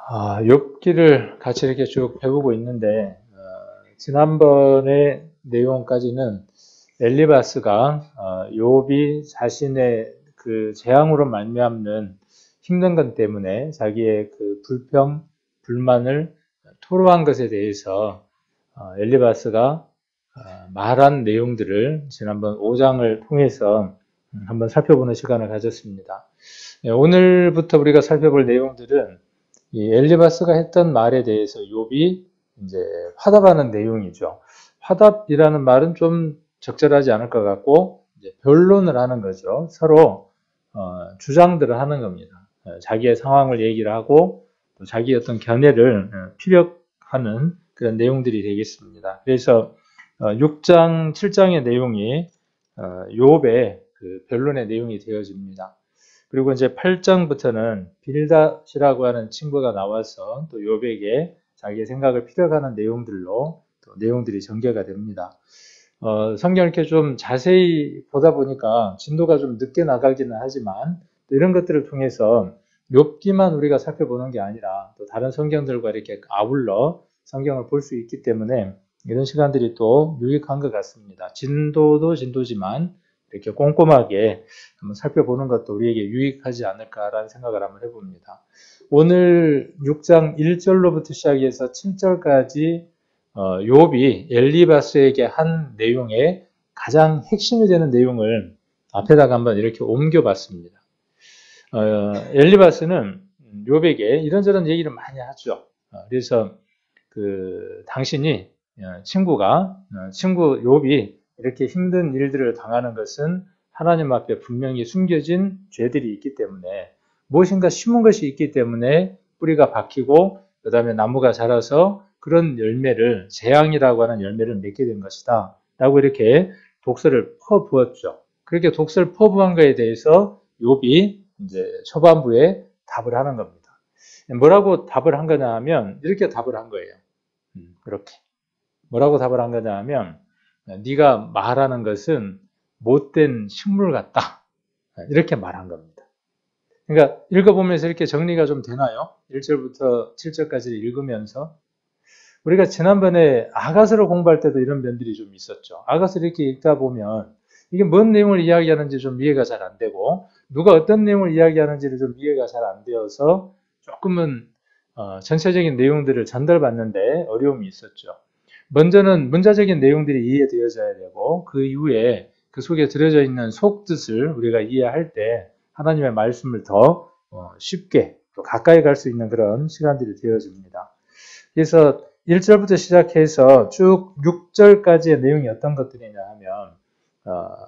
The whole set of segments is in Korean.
욥기를 같이 이렇게 쭉 배우고 있는데, 지난번의 내용까지는 엘리바스가 욥이 자신의 그 재앙으로 말미암는 힘든 것 때문에 자기의 그 불평, 불만을 토로한 것에 대해서 엘리바스가 말한 내용들을 지난번 5장을 통해서 한번 살펴보는 시간을 가졌습니다. 오늘부터 우리가 살펴볼 내용들은 이 엘리바스가 했던 말에 대해서 욥이 이제 화답하는 내용이죠. 화답이라는 말은 좀 적절하지 않을 것 같고 이제 변론을 하는 거죠. 서로 주장들을 하는 겁니다. 자기의 상황을 얘기를 하고 또 자기의 어떤 견해를 피력하는 그런 내용들이 되겠습니다. 그래서 6장, 7장의 내용이 욥의 그 변론의 내용이 되어집니다. 그리고 이제 8장부터는 빌닷이라고 하는 친구가 나와서 또 욥에게 자기의 생각을 피력하는 내용들로 또 내용들이 전개가 됩니다. 성경을 이렇게 좀 자세히 보다 보니까 진도가 좀 늦게 나가기는 하지만 이런 것들을 통해서 욥기만 우리가 살펴보는 게 아니라 또 다른 성경들과 이렇게 아울러 성경을 볼 수 있기 때문에 이런 시간들이 또 유익한 것 같습니다. 진도도 진도지만 이렇게 꼼꼼하게 한번 살펴보는 것도 우리에게 유익하지 않을까라는 생각을 한번 해봅니다. 오늘 6장 1절로부터 시작해서 7절까지 욥이 엘리바스에게 한 내용의 가장 핵심이 되는 내용을 앞에다가 한번 이렇게 옮겨봤습니다. 엘리바스는 욥에게 이런저런 얘기를 많이 하죠. 그래서 당신이 친구 욥이 이렇게 힘든 일들을 당하는 것은 하나님 앞에 분명히 숨겨진 죄들이 있기 때문에 무엇인가 심은 것이 있기 때문에 뿌리가 박히고 그 다음에 나무가 자라서 그런 열매를 재앙이라고 하는 열매를 맺게 된 것이다 라고 이렇게 독설을 퍼부었죠. 그렇게 독설을 퍼부은 것에 대해서 욥이 이제 초반부에 답을 하는 겁니다. 뭐라고 답을 한 거냐 하면 이렇게 답을 한 거예요. 이렇게 뭐라고 답을 한 거냐 하면 네가 말하는 것은 못된 식물 같다. 이렇게 말한 겁니다. 그러니까 읽어보면서 이렇게 정리가 좀 되나요? 1절부터 7절까지 읽으면서 우리가 지난번에 아가서를 공부할 때도 이런 면들이 좀 있었죠. 아가서를 이렇게 읽다 보면 이게 뭔 내용을 이야기하는지 좀 이해가 잘 안 되고 누가 어떤 내용을 이야기하는지를 좀 이해가 잘 안 되어서 조금은 전체적인 내용들을 전달받는데 어려움이 있었죠. 먼저는 문자적인 내용들이 이해되어져야 되고 그 이후에 그 속에 들어져 있는 속뜻을 우리가 이해할 때 하나님의 말씀을 더 쉽게 또 가까이 갈 수 있는 그런 시간들이 되어집니다. 그래서 1절부터 시작해서 쭉 6절까지의 내용이 어떤 것들이냐 하면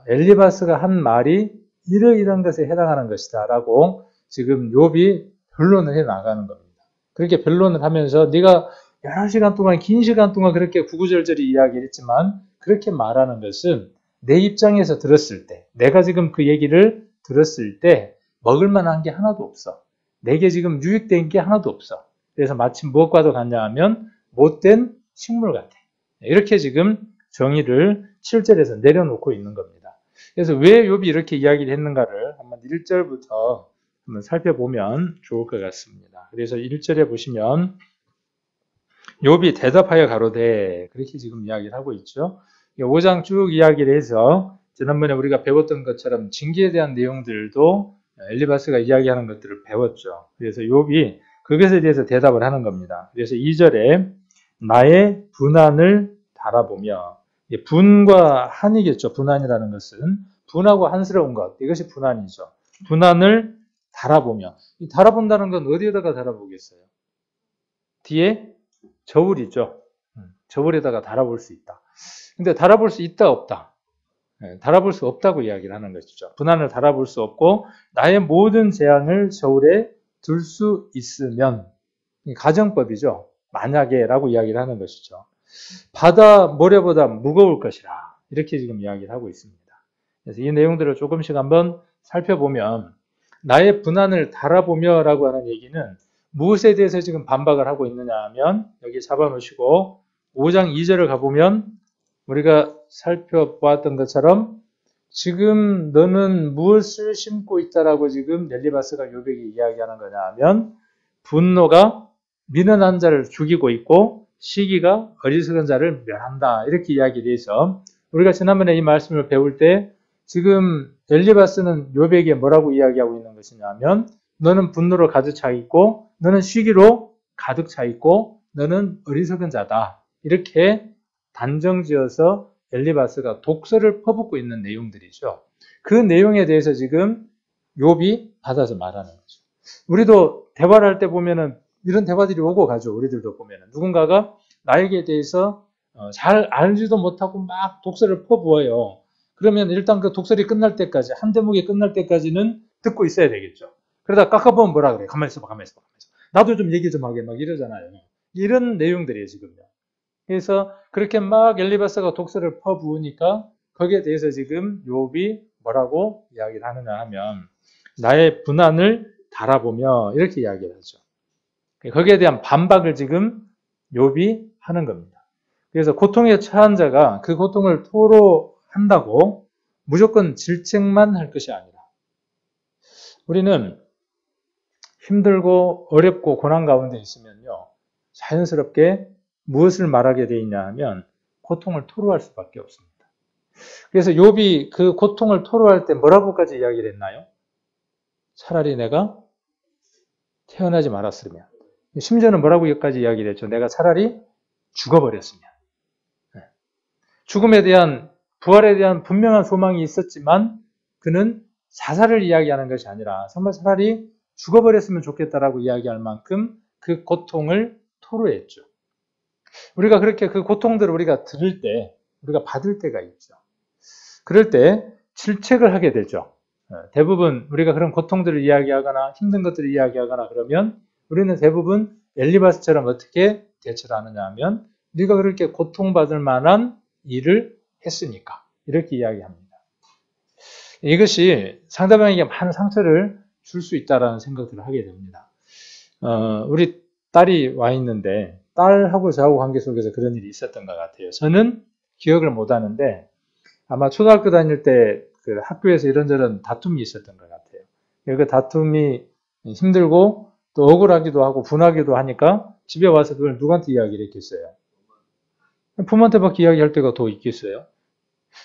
엘리바스가 한 말이 이러이러한 것에 해당하는 것이다 라고 지금 욥이 변론을 해 나가는 겁니다. 그렇게 변론을 하면서 네가 여러 시간 동안 긴 시간 동안 그렇게 구구절절히 이야기를 했지만 그렇게 말하는 것은 내 입장에서 들었을 때 내가 지금 그 얘기를 들었을 때 먹을 만한 게 하나도 없어. 내게 지금 유익된 게 하나도 없어. 그래서 마침 무엇과도 같냐 하면 못된 식물 같아. 이렇게 지금 정의를 7절에서 내려놓고 있는 겁니다. 그래서 왜 욥이 이렇게 이야기를 했는가를 한번 1절부터 한번 살펴보면 좋을 것 같습니다. 그래서 1절에 보시면 욥이 대답하여 가로되 그렇게 지금 이야기를 하고 있죠. 5장 쭉 이야기를 해서 지난번에 우리가 배웠던 것처럼 징계에 대한 내용들도 엘리바스가 이야기하는 것들을 배웠죠. 그래서 욥이 그것에 대해서 대답을 하는 겁니다. 그래서 2절에 나의 분한을 달아보며 분과 한이겠죠. 분한이라는 것은 분하고 한스러운 것 이것이 분한이죠. 분한을 달아보며 이 달아본다는 건 어디에다가 달아보겠어요? 뒤에 저울이죠. 저울에다가 달아볼 수 있다. 근데 달아볼 수 있다 없다. 달아볼 수 없다고 이야기를 하는 것이죠. 분한을 달아볼 수 없고 나의 모든 재앙을 저울에 둘 수 있으면 가정법이죠. 만약에 라고 이야기를 하는 것이죠. 바다 모래보다 무거울 것이라 이렇게 지금 이야기를 하고 있습니다. 그래서 이 내용들을 조금씩 한번 살펴보면 나의 분한을 달아보며 라고 하는 얘기는 무엇에 대해서 지금 반박을 하고 있느냐 하면 여기 잡아놓으시고 5장 2절을 가보면 우리가 살펴보았던 것처럼 지금 너는 무엇을 심고 있다라고 지금 엘리바스가 욥에게 이야기하는 거냐 하면 분노가 미련한 자를 죽이고 있고 시기가 어리석은 자를 멸한다. 이렇게 이야기를 해서 우리가 지난번에 이 말씀을 배울 때 지금 엘리바스는 욥에게 뭐라고 이야기하고 있는 것이냐면 너는 분노로 가득 차 있고 너는 시기로 가득 차 있고 너는 어리석은 자다. 이렇게 단정지어서 엘리바스가 독서를 퍼붓고 있는 내용들이죠. 그 내용에 대해서 지금 욥이 받아서 말하는 거죠. 우리도 대화를 할 때 보면은 이런 대화들이 오고 가죠. 우리들도 보면은 누군가가 나에게 대해서 잘 알지도 못하고 막 독서를 퍼부어요. 그러면 일단 그 독설이 끝날 때까지, 한 대목이 끝날 때까지는 듣고 있어야 되겠죠. 그러다 깎아보면 뭐라 그래? 가만히 있어봐, 가만히 있어봐, 가만히 있어봐. 나도 좀 얘기 좀 하게 막 이러잖아요. 이런 내용들이에요, 지금요. 그래서 그렇게 막 엘리바스가 독설을 퍼부으니까 거기에 대해서 지금 욥이 뭐라고 이야기를 하느냐 하면 나의 분한을 달아보며 이렇게 이야기를 하죠. 거기에 대한 반박을 지금 욥이 하는 겁니다. 그래서 고통에 처한 자가 그 고통을 토로한다고 무조건 질책만 할 것이 아니라 우리는 힘들고 어렵고 고난 가운데 있으면요. 자연스럽게 무엇을 말하게 돼 있냐 하면 고통을 토로할 수밖에 없습니다. 그래서 욥이 그 고통을 토로할 때 뭐라고까지 이야기를 했나요? 차라리 내가 태어나지 말았으면. 심지어는 뭐라고까지 이야기를 했죠? 내가 차라리 죽어버렸으면. 죽음에 대한, 부활에 대한 분명한 소망이 있었지만 그는 자살을 이야기하는 것이 아니라 정말 차라리 죽어버렸으면 좋겠다라고 이야기할 만큼 그 고통을 토로했죠. 우리가 그렇게 그 고통들을 우리가 들을 때, 우리가 받을 때가 있죠. 그럴 때 질책을 하게 되죠. 대부분 우리가 그런 고통들을 이야기하거나 힘든 것들을 이야기하거나 그러면 우리는 대부분 엘리바스처럼 어떻게 대처를 하느냐 하면 네가 그렇게 고통받을 만한 일을 했으니까 이렇게 이야기합니다. 이것이 상대방에게 많은 상처를 줄 수 있다는 생각들을 하게 됩니다. 우리 딸이 와 있는데 딸하고 저하고 관계 속에서 그런 일이 있었던 것 같아요. 저는 기억을 못 하는데 아마 초등학교 다닐 때 그 학교에서 이런저런 다툼이 있었던 것 같아요. 그 다툼이 힘들고 또 억울하기도 하고 분하기도 하니까 집에 와서 그걸 누구한테 이야기를 했겠어요? 부모한테밖에 이야기할 때가 더 있겠어요?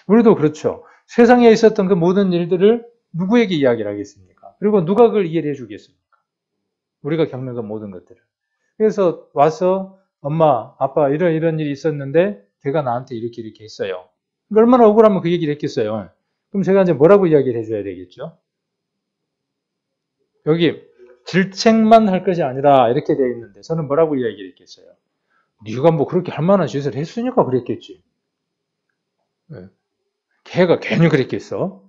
우리도 그렇죠. 세상에 있었던 그 모든 일들을 누구에게 이야기를 하겠습니까? 그리고 누가 그걸 이해를 해주겠습니까? 우리가 겪는 그 모든 것들을. 그래서 와서 엄마, 아빠 이런 일이 있었는데 걔가 나한테 이렇게 했어요. 얼마나 억울하면 그 얘기를 했겠어요. 그럼 제가 이제 뭐라고 이야기를 해줘야 되겠죠? 여기 질책만 할 것이 아니라 이렇게 되어 있는데 저는 뭐라고 이야기를 했겠어요? 네가 뭐 그렇게 할 만한 짓을 했으니까 그랬겠지. 네. 걔가 괜히 그랬겠어?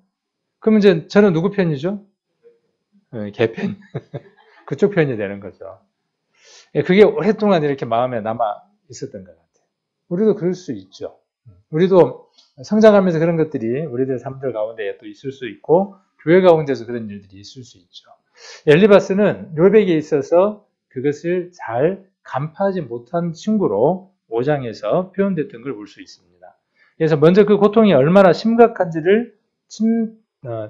그럼 이제 저는 누구 편이죠? 네, 걔 편. 그쪽 편이 되는 거죠. 그게 오랫동안 이렇게 마음에 남아 있었던 것 같아요. 우리도 그럴 수 있죠. 우리도 성장하면서 그런 것들이 우리들 삶들 가운데 또 있을 수 있고 교회 가운데서 그런 일들이 있을 수 있죠. 엘리바스는 욥에게 있어서 그것을 잘 간파하지 못한 친구로 5장에서 표현됐던 걸 볼 수 있습니다. 그래서 먼저 그 고통이 얼마나 심각한지를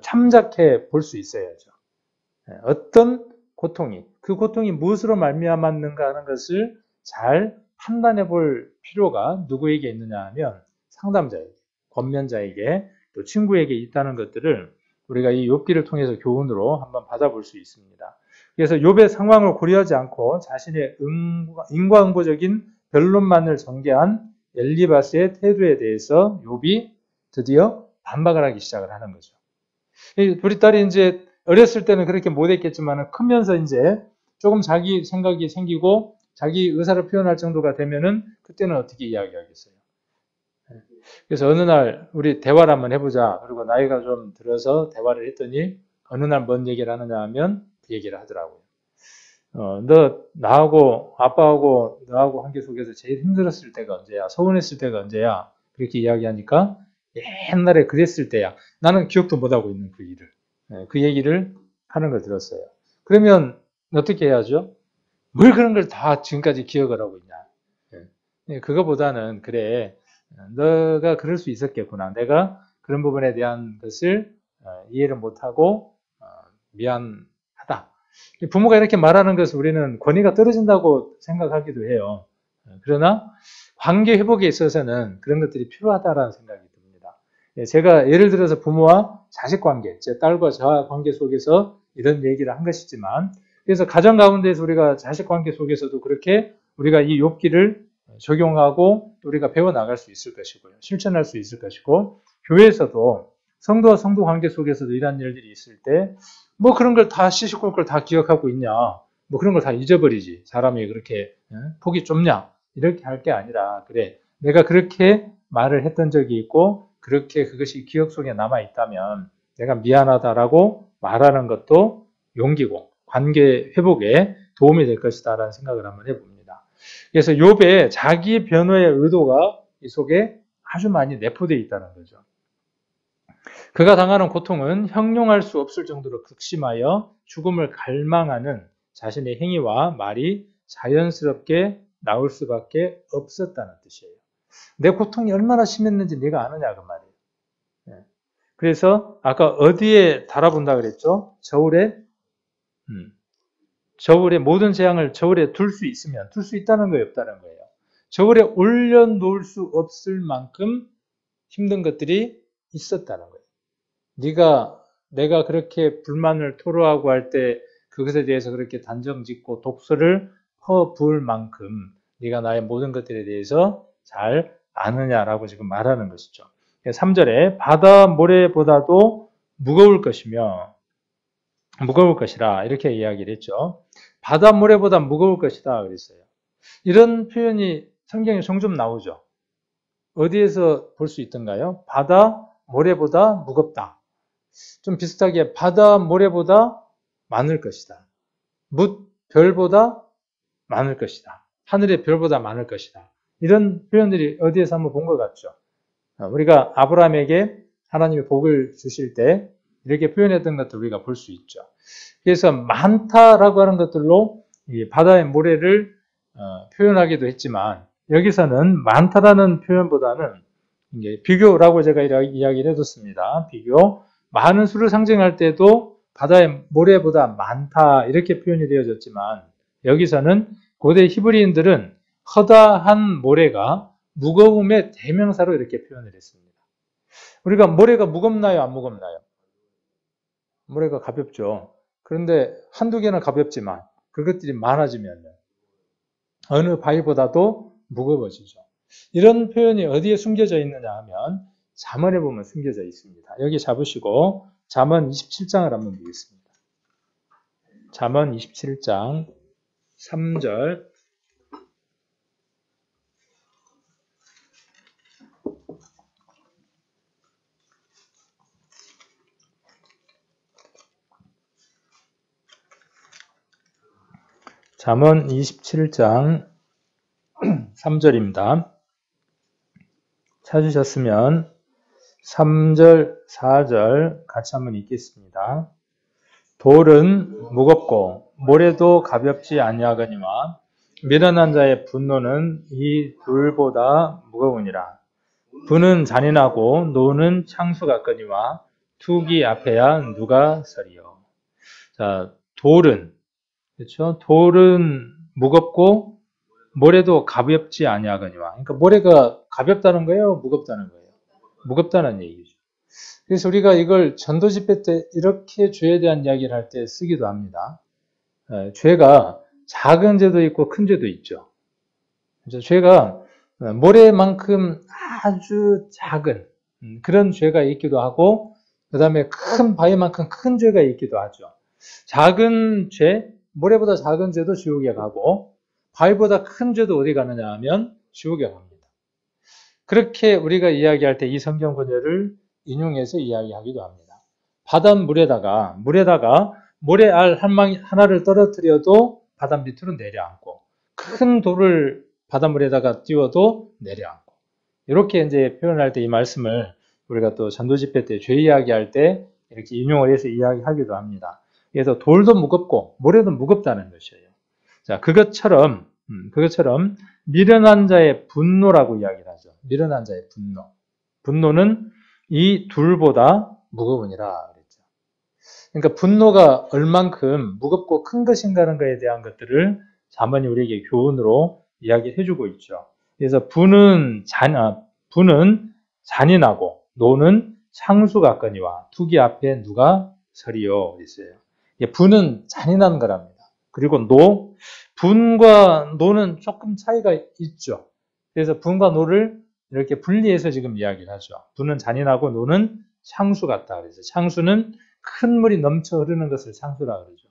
참작해 볼 수 있어야죠. 어떤 고통이, 그 고통이 무엇으로 말미암았는가 하는 것을 잘 판단해 볼 필요가 누구에게 있느냐 하면 상담자에게, 권면자에게, 또 친구에게 있다는 것들을 우리가 이 욥기를 통해서 교훈으로 한번 받아볼 수 있습니다. 그래서 욥의 상황을 고려하지 않고 자신의 인과응보적인 변론만을 전개한 엘리바스의 태도에 대해서 욥이 드디어 반박을 하기 시작을 하는 거죠. 우리 딸이 이제 어렸을 때는 그렇게 못했겠지만 크면서 이제 조금 자기 생각이 생기고 자기 의사를 표현할 정도가 되면은 그때는 어떻게 이야기하겠어요? 그래서 어느 날 우리 대화를 한번 해보자. 그리고 나이가 좀 들어서 대화를 했더니 어느 날 뭔 얘기를 하느냐 하면 그 얘기를 하더라고요. 너 나하고 아빠하고 너하고 관계 속에서 제일 힘들었을 때가 언제야? 서운했을 때가 언제야? 그렇게 이야기하니까 옛날에 그랬을 때야. 나는 기억도 못하고 있는 그 일을. 그 얘기를 하는 걸 들었어요. 그러면 어떻게 해야죠? 뭘 그런 걸 다 지금까지 기억을 하고 있냐? 그거보다는 그래, 너가 그럴 수 있었겠구나. 내가 그런 부분에 대한 것을 이해를 못하고 미안하다. 부모가 이렇게 말하는 것을 우리는 권위가 떨어진다고 생각하기도 해요. 그러나 관계 회복에 있어서는 그런 것들이 필요하다라는 생각이 듭니다. 제가 예를 들어서 부모와 자식 관계, 제 딸과 저 관계 속에서 이런 얘기를 한 것이지만, 그래서 가정 가운데에서 우리가 자식 관계 속에서도 그렇게 우리가 이 욥기를 적용하고 우리가 배워나갈 수 있을 것이고요. 실천할 수 있을 것이고, 교회에서도 성도와 성도 관계 속에서도 이런 일들이 있을 때, 뭐 그런 걸 다 시시콜콜 다 기억하고 있냐, 뭐 그런 걸 다 잊어버리지. 사람이 그렇게 폭이 좁냐, 이렇게 할 게 아니라, 그래, 내가 그렇게 말을 했던 적이 있고 그렇게 그것이 기억 속에 남아 있다면 내가 미안하다라고 말하는 것도 용기고 관계 회복에 도움이 될 것이다라는 생각을 한번 해봅니다. 그래서 욥의 자기 변호의 의도가 이 속에 아주 많이 내포되어 있다는 거죠. 그가 당하는 고통은 형용할 수 없을 정도로 극심하여 죽음을 갈망하는 자신의 행위와 말이 자연스럽게 나올 수밖에 없었다는 뜻이에요. 내 고통이 얼마나 심했는지 네가 아느냐 그 말이에요. 그래서 아까 어디에 달아본다 그랬죠? 저울에 모든 재앙을 저울에 둘 수 있으면 둘 수 있다는 거예요, 없다는 거예요. 저울에 올려놓을 수 없을 만큼 힘든 것들이 있었다는 거예요. 내가 그렇게 불만을 토로하고 할 때 그것에 대해서 그렇게 단정짓고 독서를 퍼부을 만큼 네가 나의 모든 것들에 대해서 잘 아느냐라고 지금 말하는 것이죠. 3절에 바다 모래보다도 무거울 것이라 이렇게 이야기를 했죠. 바다 모래보다 무거울 것이다 그랬어요. 이런 표현이 성경에 종종 나오죠. 어디에서 볼 수 있던가요? 바다 모래보다 무겁다. 좀 비슷하게 바다 모래보다 많을 것이다. 뭇 별보다 많을 것이다. 하늘의 별보다 많을 것이다. 이런 표현들이 어디에서 한번 본 것 같죠. 우리가 아브라함에게 하나님이 복을 주실 때 이렇게 표현했던 것도 우리가 볼 수 있죠. 그래서 많다라고 하는 것들로 이 바다의 모래를 표현하기도 했지만 여기서는 많다라는 표현보다는 비교라고 제가 이야기를 해뒀습니다. 비교. 많은 수를 상징할 때도 바다의 모래보다 많다 이렇게 표현이 되어졌지만 여기서는 고대 히브리인들은 허다한 모래가 무거움의 대명사로 이렇게 표현을 했습니다. 우리가 모래가 무겁나요? 안 무겁나요? 모래가 가볍죠. 그런데 한두 개는 가볍지만 그것들이 많아지면 어느 바위보다도 무거워지죠. 이런 표현이 어디에 숨겨져 있느냐 하면 잠언에 보면 숨겨져 있습니다. 여기 잡으시고 잠언 27장을 한번 보겠습니다. 잠언 27장 3절 잠언 27장 3절입니다. 찾으셨으면 3절, 4절 같이 한번 읽겠습니다. 돌은 무겁고 모래도 가볍지 아니하거니와 미련한 자의 분노는 이 돌보다 무거우니라. 부는 잔인하고 노는 창수 같거니와 투기 앞에야 누가 서리요. 자, 돌은 그렇죠? 돌은 무겁고 모래도 가볍지 아니하거니와. 그러니까 모래가 가볍다는 거예요, 무겁다는 거예요. 무겁다는 얘기죠. 그래서 우리가 이걸 전도 집회 때 이렇게 죄에 대한 이야기를 할 때 쓰기도 합니다. 죄가 작은 죄도 있고 큰 죄도 있죠. 죄가 모래만큼 아주 작은 그런 죄가 있기도 하고 그 다음에 큰 바위만큼 큰 죄가 있기도 하죠. 작은 죄, 모래보다 작은 죄도 지옥에 가고 바위보다 큰 죄도 어디 가느냐 하면 지옥에 갑니다. 그렇게 우리가 이야기할 때 이 성경 구절을 인용해서 이야기하기도 합니다. 바닷물에다가 모래알 하나를 떨어뜨려도 바닷 밑으로 내려앉고 큰 돌을 바닷물에다가 띄워도 내려앉고 이렇게 이제 표현할 때 이 말씀을 우리가 또 전도 집회 때 죄 이야기할 때 이렇게 인용을 해서 이야기하기도 합니다. 그래서 돌도 무겁고 모래도 무겁다는 것이에요. 자, 그것처럼 미련한 자의 분노라고 이야기를 하죠. 미련한 자의 분노. 분노는 이 둘보다 무거우니라 그랬죠. 그러니까 분노가 얼만큼 무겁고 큰 것인가는 거에 대한 것들을 자문이 우리에게 교훈으로 이야기해 주고 있죠. 그래서 분은 잔인하고 노는 상수 같거니와 투기 앞에 누가 서리요 그랬어요. 분은 잔인한 거랍니다. 그리고 분과 노는 조금 차이가 있죠. 그래서 분과 노를 이렇게 분리해서 지금 이야기를 하죠. 분은 잔인하고 노는 상수 같다. 그래서 상수는 큰 물이 넘쳐 흐르는 것을 상수라 그러죠.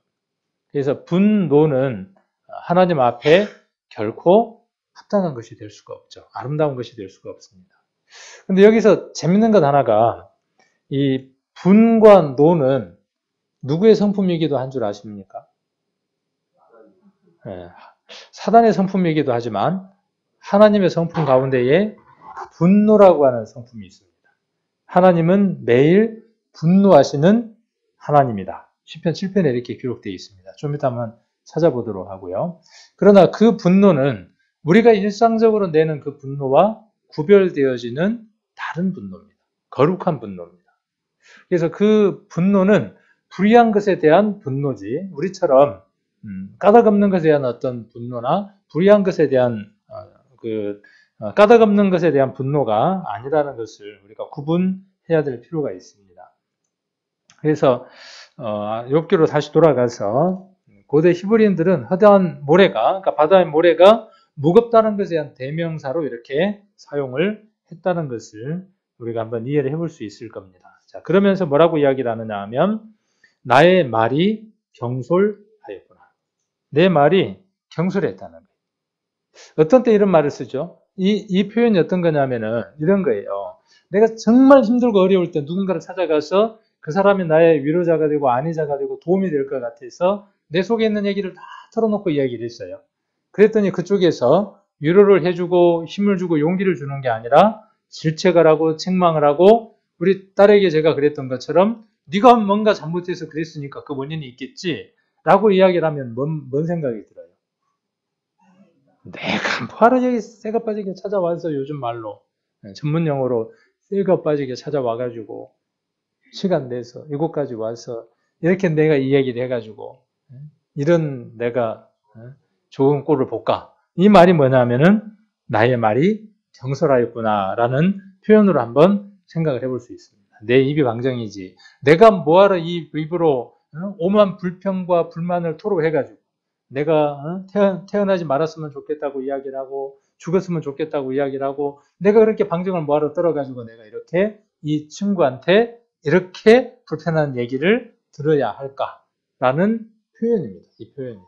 그래서 분노는 하나님 앞에 결코 합당한 것이 될 수가 없죠. 아름다운 것이 될 수가 없습니다. 근데 여기서 재밌는 것 하나가 이 분과 노는 누구의 성품이기도 한 줄 아십니까? 네, 사단의 성품이기도 하지만 하나님의 성품 가운데에 분노라고 하는 성품이 있습니다. 하나님은 매일 분노하시는 하나님이다. 시편 7편에 이렇게 기록되어 있습니다. 좀 이따 한번 찾아보도록 하고요. 그러나 그 분노는 우리가 일상적으로 내는 그 분노와 구별되어지는 다른 분노입니다. 거룩한 분노입니다. 그래서 그 분노는 불의한 것에 대한 분노지 우리처럼 까닭 없는 것에 대한 어떤 분노나 불의한 것에 대한 까닭 없는 것에 대한 분노가 아니라는 것을 우리가 구분해야 될 필요가 있습니다. 그래서 욥기로 다시 돌아가서 고대 히브리인들은 허다한 모래가, 그러니까 바다의 모래가 무겁다는 것에 대한 대명사로 이렇게 사용을 했다는 것을 우리가 한번 이해를 해볼 수 있을 겁니다. 자, 그러면서 뭐라고 이야기를 하느냐 하면 나의 말이 경솔하였구나. 내 말이 경솔했다는 거예요. 어떤 때 이런 말을 쓰죠? 이 표현이 어떤 거냐면은 이런 거예요. 내가 정말 힘들고 어려울 때 누군가를 찾아가서 그 사람이 나의 위로자가 되고 안위자가 되고 도움이 될 것 같아서 내 속에 있는 얘기를 다 털어놓고 이야기를 했어요. 그랬더니 그쪽에서 위로를 해주고 힘을 주고 용기를 주는 게 아니라 질책을 하고 책망을 하고 우리 딸에게 제가 그랬던 것처럼 네가 뭔가 잘못해서 그랬으니까 그 원인이 있겠지 라고 이야기를 하면 뭔 생각이 들어요? 내가 뭐하러 여기 새가 빠지게 찾아와서 요즘 말로 전문 용어로 새가 빠지게 찾아와가지고 시간 내서 이곳까지 와서 이렇게 내가 이 얘기를 해가지고 이런 내가 좋은 꼴을 볼까? 이 말이 뭐냐면은 나의 말이 경솔하였구나라는 표현으로 한번 생각을 해볼 수 있습니다. 내 입이 방정이지 내가 뭐하러 이 입으로 오만 불평과 불만을 토로해가지고 내가 태어나지 말았으면 좋겠다고 이야기를 하고 죽었으면 좋겠다고 이야기를 하고 내가 그렇게 방정을 뭐하러 떨어가지고 내가 이렇게 이 친구한테 이렇게 불편한 얘기를 들어야 할까라는 표현입니다. 이 표현이.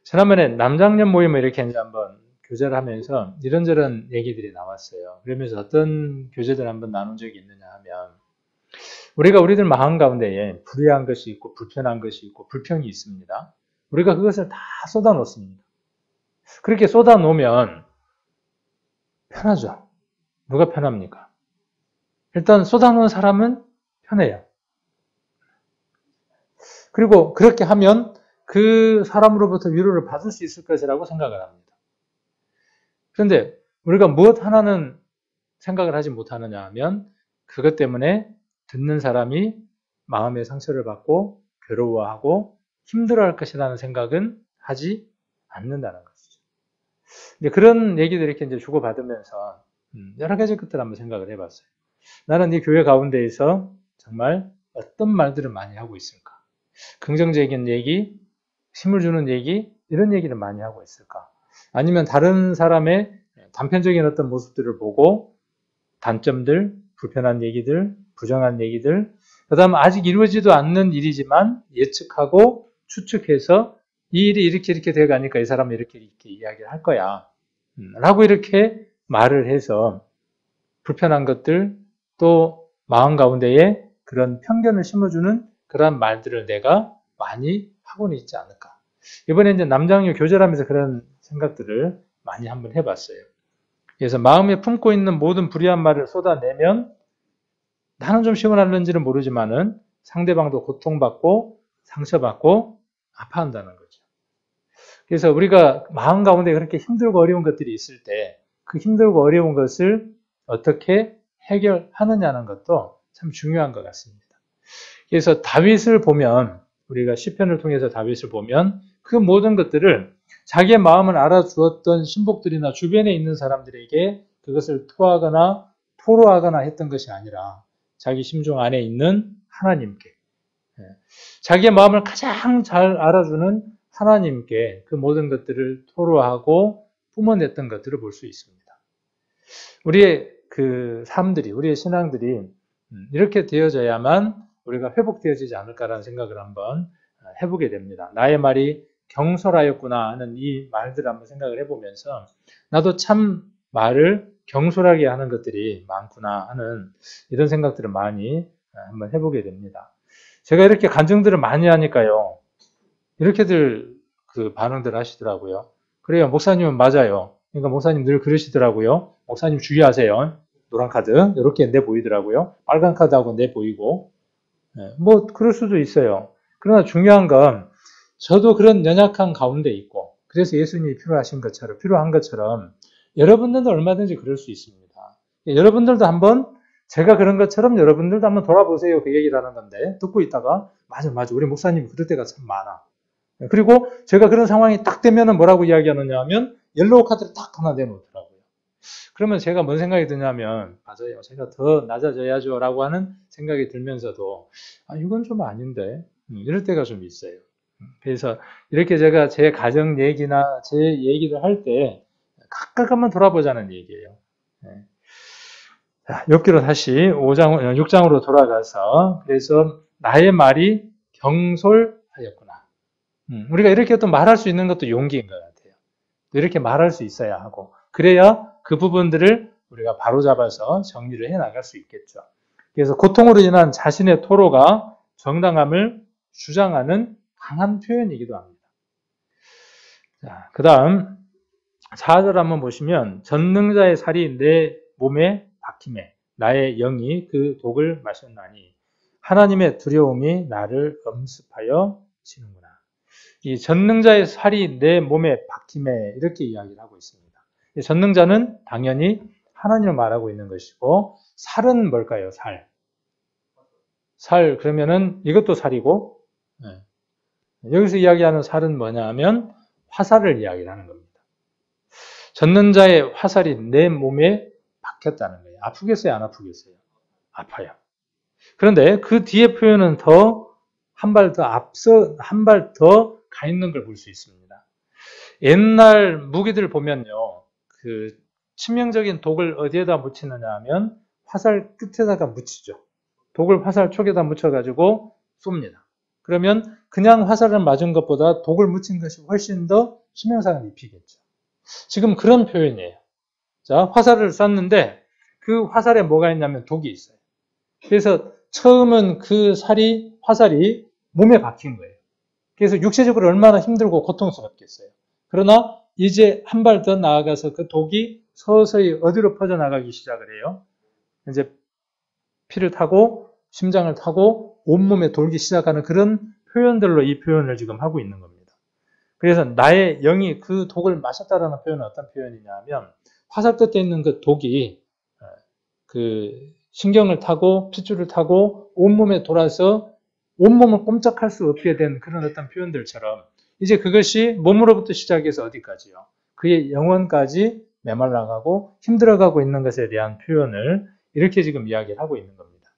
지난번에 남장년 모임을 이렇게 이제 한번 교제를 하면서 이런저런 얘기들이 나왔어요. 그러면서 어떤 교제들 한번 나눈 적이 있느냐 하면 우리가 우리들 마음 가운데에 불의한 것이 있고 불편한 것이 있고 불평이 있습니다. 우리가 그것을 다 쏟아놓습니다. 그렇게 쏟아놓으면 편하죠. 누가 편합니까? 일단 쏟아놓은 사람은 편해요. 그리고 그렇게 하면 그 사람으로부터 위로를 받을 수 있을 것이라고 생각을 합니다. 그런데 우리가 무엇 하나는 생각을 하지 못하느냐 하면 그것 때문에 듣는 사람이 마음의 상처를 받고 괴로워하고 힘들어할 것이라는 생각은 하지 않는다는 것이죠. 이제 그런 얘기들 이렇게 이제 주고받으면서 여러 가지 것들 한번 생각을 해봤어요. 나는 이 교회 가운데에서 정말 어떤 말들을 많이 하고 있을까? 긍정적인 얘기, 힘을 주는 얘기, 이런 얘기를 많이 하고 있을까? 아니면 다른 사람의 단편적인 어떤 모습들을 보고 단점들, 불편한 얘기들, 부정한 얘기들, 그 다음 아직 이루어지도 않는 일이지만 예측하고 추측해서 이 일이 이렇게 돼가니까 이 사람은 이렇게 이야기를 할 거야. 라고 이렇게 말을 해서 불편한 것들 또 마음 가운데에 그런 편견을 심어주는 그런 말들을 내가 많이 하고는 있지 않을까. 이번에 이제 남장유 교절하면서 그런 생각들을 많이 한번 해봤어요. 그래서 마음에 품고 있는 모든 불의한 말을 쏟아내면 나는 좀 시원할는지는 모르지만은 상대방도 고통받고 상처받고 아파한다는 거죠. 그래서 우리가 마음 가운데 그렇게 힘들고 어려운 것들이 있을 때 그 힘들고 어려운 것을 어떻게 해결하느냐는 것도 참 중요한 것 같습니다. 그래서 다윗을 보면, 우리가 시편을 통해서 다윗을 보면 그 모든 것들을 자기의 마음을 알아주었던 신복들이나 주변에 있는 사람들에게 그것을 토하거나 토로하거나 했던 것이 아니라 자기 심중 안에 있는 하나님께, 자기의 마음을 가장 잘 알아주는 하나님께 그 모든 것들을 토로하고 뿜어냈던 것들을 볼 수 있습니다. 우리의 그 삶들이, 우리의 신앙들이 이렇게 되어져야만 우리가 회복되어지지 않을까라는 생각을 한번 해보게 됩니다. 나의 말이 경솔하였구나 하는 이 말들을 한번 생각을 해보면서 나도 참 말을 경솔하게 하는 것들이 많구나 하는 이런 생각들을 많이 한번 해보게 됩니다. 제가 이렇게 간증들을 많이 하니까요, 이렇게들 그 반응들 하시더라고요. 그래요, 목사님은 맞아요. 그러니까 목사님 늘 그러시더라고요. 목사님 주의하세요. 노란 카드 이렇게 내 보이더라고요. 빨간 카드하고 내 보이고, 뭐 그럴 수도 있어요. 그러나 중요한 건 저도 그런 연약한 가운데 있고, 그래서 예수님이 필요한 것처럼 여러분들도 얼마든지 그럴 수 있습니다. 여러분들도 한번, 제가 그런 것처럼 여러분들도 한번 돌아보세요. 그 얘기를 하는 건데, 듣고 있다가 맞아 우리 목사님이 그럴 때가 참 많아. 그리고 제가 그런 상황이 딱 되면은 뭐라고 이야기하느냐 하면 옐로우 카드를 딱 하나 내놓더라고요. 그러면 제가 뭔 생각이 드냐면, 맞아요, 제가 더 낮아져야죠 라고 하는 생각이 들면서도 이건 좀 아닌데, 이럴 때가 좀 있어요. 그래서 이렇게 제가 제 가정 얘기나 제 얘기를 할 때 각각 한번 돌아보자는 얘기예요. 자, 욥기로 다시 6장으로 돌아가서, 그래서 나의 말이 경솔하였구나. 우리가 이렇게 또 말할 수 있는 것도 용기인 것 같아요. 이렇게 말할 수 있어야 하고, 그래야 그 부분들을 우리가 바로잡아서 정리를 해 나갈 수 있겠죠. 그래서 고통으로 인한 자신의 토로가 정당함을 주장하는 강한 표현이기도 합니다. 자, 그 다음 4절 한번 보시면, 전능자의 살이 내 몸에 박힘에 나의 영이 그 독을 마셨나니 하나님의 두려움이 나를 엄습하여 지는구나. 이 전능자의 살이 내 몸에 박힘에 이렇게 이야기를 하고 있습니다. 전능자는 당연히 하나님을 말하고 있는 것이고, 살은 뭘까요? 살 그러면은 이것도 살이고, 여기서 이야기하는 살은 뭐냐 하면 화살을 이야기하는 겁니다. 전능자의 화살이 내 몸에 박혔다는 거예요. 아프겠어요? 안 아프겠어요? 아파요. 그런데 그 뒤에 표현은 더 한 발 더 앞서 한 발 더 가 있는 걸 볼 수 있습니다. 옛날 무기들 보면요, 그 치명적인 독을 어디에다 묻히느냐 하면 화살 끝에다가 묻히죠. 독을 화살 촉에다 묻혀가지고 쏩니다. 그러면 그냥 화살을 맞은 것보다 독을 묻힌 것이 훨씬 더 치명상을 입히겠죠. 지금 그런 표현이에요. 자, 화살을 쐈는데 그 화살에 뭐가 있냐면 독이 있어요. 그래서 처음은 그 화살이 몸에 박힌 거예요. 그래서 육체적으로 얼마나 힘들고 고통스럽겠어요. 그러나 이제 한 발 더 나아가서 그 독이 서서히 어디로 퍼져나가기 시작을 해요. 이제 피를 타고 심장을 타고 온몸에 돌기 시작하는 그런 표현들로 이 표현을 지금 하고 있는 겁니다. 그래서 나의 영이 그 독을 마셨다라는 표현은 어떤 표현이냐면, 화살 끝에 있는 그 독이 그 신경을 타고 핏줄을 타고 온몸에 돌아서 온몸을 꼼짝할 수 없게 된 그런 어떤 표현들처럼, 이제 그것이 몸으로부터 시작해서 어디까지요? 그의 영혼까지 메말라가고 힘들어가고 있는 것에 대한 표현을 이렇게 지금 이야기를 하고 있는 겁니다.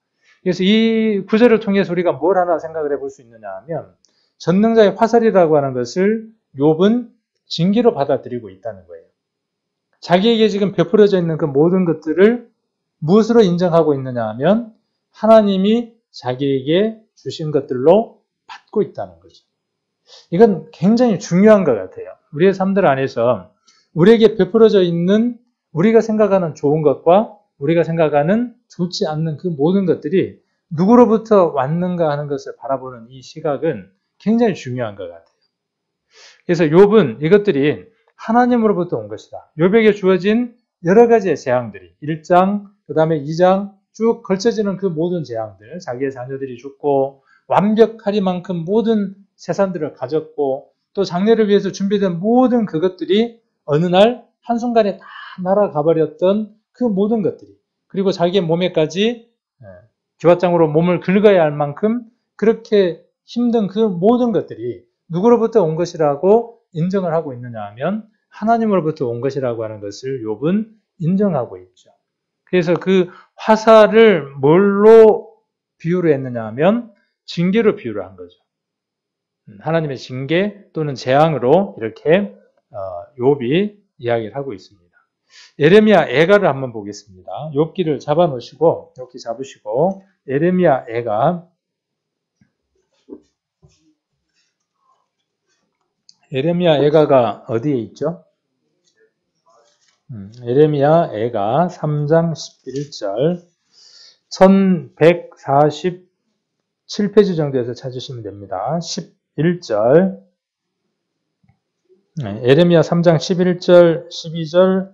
그래서 이 구절을 통해서 우리가 뭘 하나 생각을 해볼 수 있느냐 하면, 전능자의 화살이라고 하는 것을 욥은 징계로 받아들이고 있다는 거예요. 자기에게 지금 베풀어져 있는 그 모든 것들을 무엇으로 인정하고 있느냐 하면 하나님이 자기에게 주신 것들로 받고 있다는 거죠. 이건 굉장히 중요한 것 같아요. 우리의 삶들 안에서 우리에게 베풀어져 있는, 우리가 생각하는 좋은 것과 우리가 생각하는 좋지 않는 그 모든 것들이 누구로부터 왔는가 하는 것을 바라보는 이 시각은 굉장히 중요한 것 같아요. 그래서 욥은 이것들이 하나님으로부터 온 것이다. 욥에게 주어진 여러 가지의 재앙들이 1장, 그 다음에 2장 쭉 걸쳐지는 그 모든 재앙들, 자기의 자녀들이 죽고 완벽하리만큼 모든 세상들을 가졌고 또 장래를 위해서 준비된 모든 그것들이 어느 날 한순간에 다 날아가 버렸던 그 모든 것들이, 그리고 자기의 몸에까지 기왓장으로 몸을 긁어야 할 만큼 그렇게 힘든 그 모든 것들이 누구로부터 온 것이라고 인정을 하고 있느냐 하면 하나님으로부터 온 것이라고 하는 것을 욥은 인정하고 있죠. 그래서 그 화살을 뭘로 비유를 했느냐 하면 징계로 비유를 한 거죠. 하나님의 징계 또는 재앙으로 이렇게 욥이 이야기를 하고 있습니다. 예레미야 애가를 한번 보겠습니다. 욥기를 잡아 놓으시고 욥기 잡으시고 예레미야 애가 예레미야 애가가 어디에 있죠? 예레미야 애가 3장 11절 1147페이지 정도에서 찾으시면 됩니다. 11절 예레미야 3장 11절, 12절,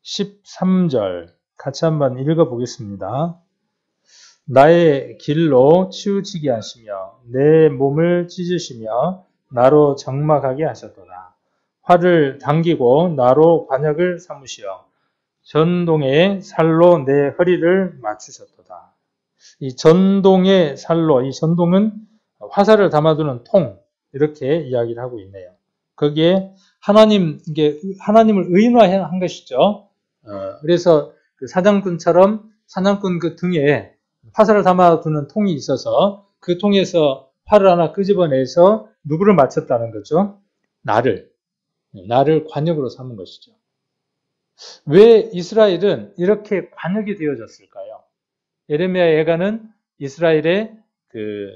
13절 같이 한번 읽어보겠습니다. 나의 길로 치우치게 하시며 내 몸을 찢으시며 나로 적막하게 하셨도다. 활을 당기고 나로 관역을 삼으시어 전동의 살로 내 허리를 맞추셨도다. 이 전동의 살로, 이 전동은 화살을 담아두는 통, 이렇게 이야기를 하고 있네요. 거기에 하나님을 의인화한 것이죠. 그래서 그 사냥꾼처럼 사냥꾼 그 등에 화살을 담아두는 통이 있어서 그 통에서 활을 하나 끄집어내서 누구를 맞췄다는 거죠? 나를 관역으로 삼은 것이죠. 왜 이스라엘은 이렇게 관역이 되어졌을까요? 예레미야 예가는 이스라엘의 그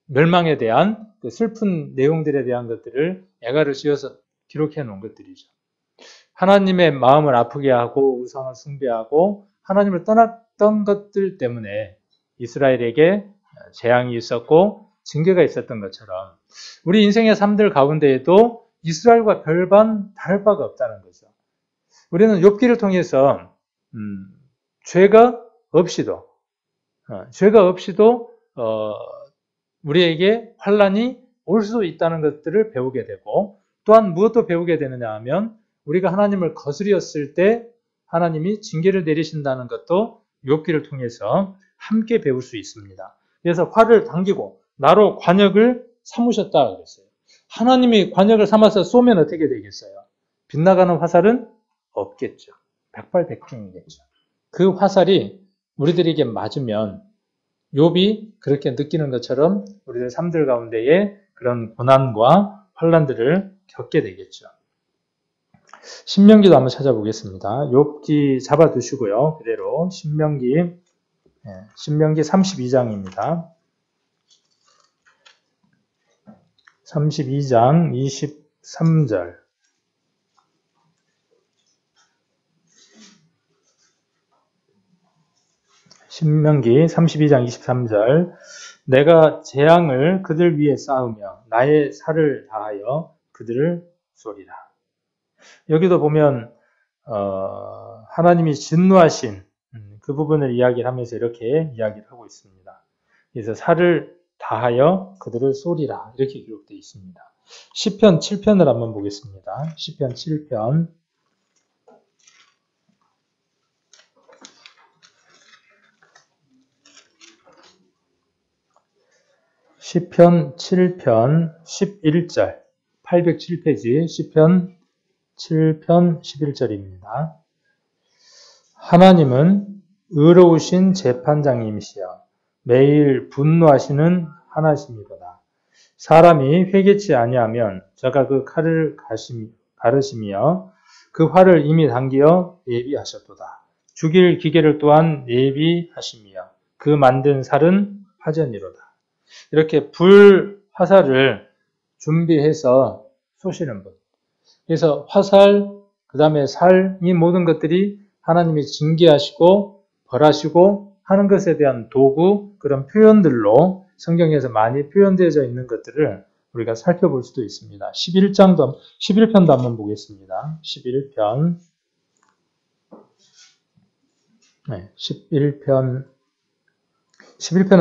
멸망에 대한 그 슬픈 내용들에 대한 것들을 예가를 씌워서 기록해 놓은 것들이죠. 하나님의 마음을 아프게 하고 우상을 숭배하고 하나님을 떠났던 것들 때문에 이스라엘에게 재앙이 있었고 징계가 있었던 것처럼 우리 인생의 삶들 가운데에도 이스라엘과 별반 다를 바가 없다는 거죠. 우리는 욥기를 통해서 죄가 없이도 우리에게 환난이 올 수도 있다는 것들을 배우게 되고 또한 무엇도 배우게 되느냐 하면 우리가 하나님을 거스렸을 때 하나님이 징계를 내리신다는 것도 욥기를 통해서 함께 배울 수 있습니다. 그래서 활을 당기고 나로 관역을 삼으셨다 그랬어요. 하나님이 관역을 삼아서 쏘면 어떻게 되겠어요? 빗나가는 화살은 없겠죠. 백발백중이겠죠. 그 화살이 우리들에게 맞으면 욥이 그렇게 느끼는 것처럼 우리들 삶들 가운데에 그런 고난과 환난들을 겪게 되겠죠. 신명기도 한번 찾아보겠습니다. 욥기 잡아두시고요. 그대로 신명기 32장입니다. 32장 23절 신명기 32장 23절 내가 재앙을 그들 위에 쌓으며 나의 살을 다하여 그들을 쏘리라. 여기도 보면 하나님이 진노하신 그 부분을 이야기를 하면서 이렇게 이야기를 하고 있습니다. 그래서 살을 다하여 그들을 쏘리라 이렇게 기록되어 있습니다. 시편 7편을 한번 보겠습니다. 시편 7편 시편 7편 11절 807페이지 시편 7편 11절입니다. 하나님은 의로우신 재판장님이시여 매일 분노하시는 하나님이로다. 사람이 회개치 아니하면 저가 그 칼을 가르시며 그 활을 이미 당기어 예비하셨도다. 죽일 기계를 또한 예비하시며 그 만든 살은 화전이로다. 이렇게 불 화살을 준비해서 쏘시는 분. 그래서 화살, 그 다음에 살, 이 모든 것들이 하나님이 징계하시고 벌하시고 하는 것에 대한 도구, 그런 표현들로 성경에서 많이 표현되어져 있는 것들을 우리가 살펴볼 수도 있습니다. 11편도 한번 보겠습니다. 11편. 네, 11편은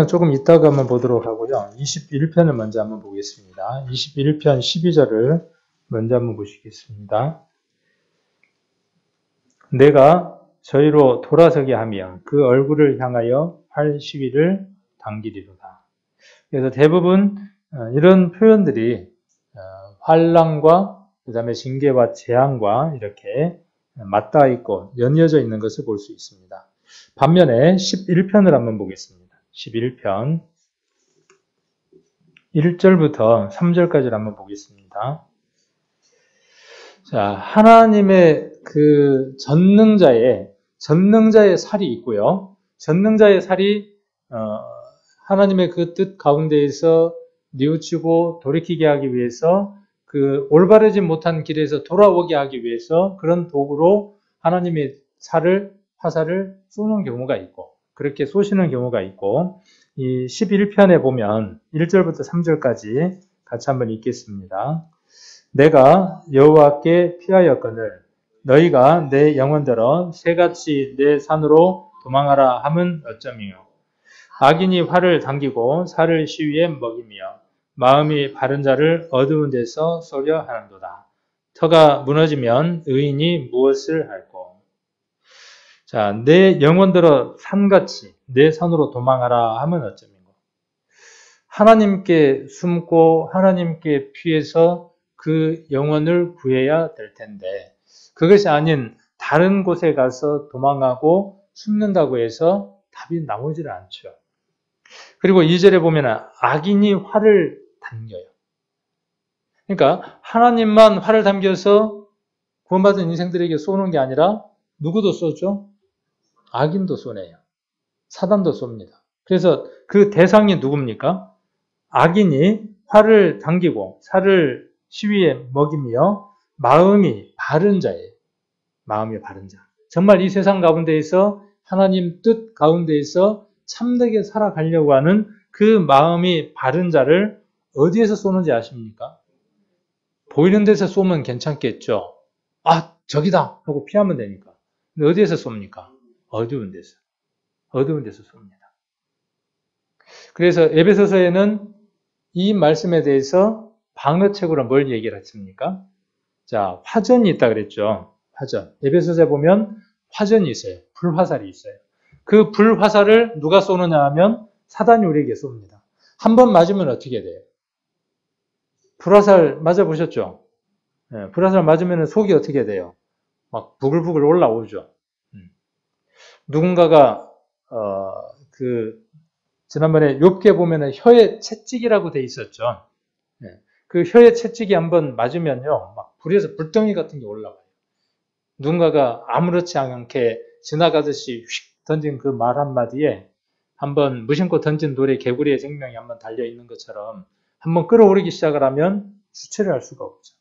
조금 이따가 한번 보도록 하고요. 21편을 먼저 한번 보겠습니다. 21편 12절을 먼저 한번 보시겠습니다. 내가 저희로 돌아서게 하면 그 얼굴을 향하여 활 시위를 당기리로다. 그래서 대부분 이런 표현들이 환난과 그 다음에 징계와 재앙과 이렇게 맞닿아 있고 연이어져 있는 것을 볼 수 있습니다. 반면에 11편을 한번 보겠습니다. 11편 1절부터 3절까지를 한번 보겠습니다. 자, 하나님의 그 전능자의 살이 있고요. 전능자의 살이 하나님의 그 뜻 가운데에서 뉘우치고 돌이키게 하기 위해서 그 올바르지 못한 길에서 돌아오게 하기 위해서 그런 도구로 하나님의 화살을 쏘는 경우가 있고 그렇게 쏘시는 경우가 있고 이 11편에 보면 1절부터 3절까지 같이 한번 읽겠습니다. 내가 여호와께 피하였거늘 너희가 내 영혼들어 새같이 내 산으로 도망하라 함은 어쩌미요. 악인이 활을 당기고 살을 시위에 먹이며 마음이 바른 자를 어두운 데서 쏘려 하는도다. 터가 무너지면 의인이 무엇을 할꼬. 자, 내 영혼들어 산같이 내 산으로 도망하라 하면 어쩌민고. 하나님께 숨고 하나님께 피해서 그 영혼을 구해야 될 텐데 그것이 아닌 다른 곳에 가서 도망하고 숨는다고 해서 답이 나오질 않죠. 그리고 2절에 보면 악인이 활을 당겨요. 그러니까 하나님만 활을 당겨서 구원받은 인생들에게 쏘는 게 아니라 누구도 쏘죠? 악인도 쏘네요. 사단도 쏩니다. 그래서 그 대상이 누굽니까? 악인이 활을 당기고 살을 시위에 먹이며 마음이 바른 자예요. 마음이 바른 자. 정말 이 세상 가운데에서 하나님 뜻 가운데에서 참되게 살아가려고 하는 그 마음이 바른 자를 어디에서 쏘는지 아십니까? 보이는 데서 쏘면 괜찮겠죠. 아, 저기다 하고 피하면 되니까. 근데 어디에서 쏩니까? 어두운 데서. 어두운 데서 쏩니다. 그래서 에베소서에는 이 말씀에 대해서 방어책으로 뭘 얘기를 했습니까? 자, 화전이 있다 그랬죠. 화전. 에베소서에 보면 화전이 있어요. 불화살이 있어요. 그 불화살을 누가 쏘느냐 하면 사단이 우리에게 쏩니다. 한 번 맞으면 어떻게 돼요? 불화살 맞아보셨죠? 네, 불화살 맞으면 속이 어떻게 돼요? 막 부글부글 올라오죠. 누군가가 지난번에 욥기에 보면은 혀에 채찍이라고 돼 있었죠. 네, 그 혀에 채찍이 한번 맞으면요, 막 불에서 불덩이 같은 게 올라와요. 누군가가 아무렇지 않게 지나가듯이 휙 던진 그 말 한마디에 한번 무심코 던진 돌에 개구리의 생명이 한번 달려있는 것처럼 한번 끌어오르기 시작을 하면 주체를 할 수가 없죠.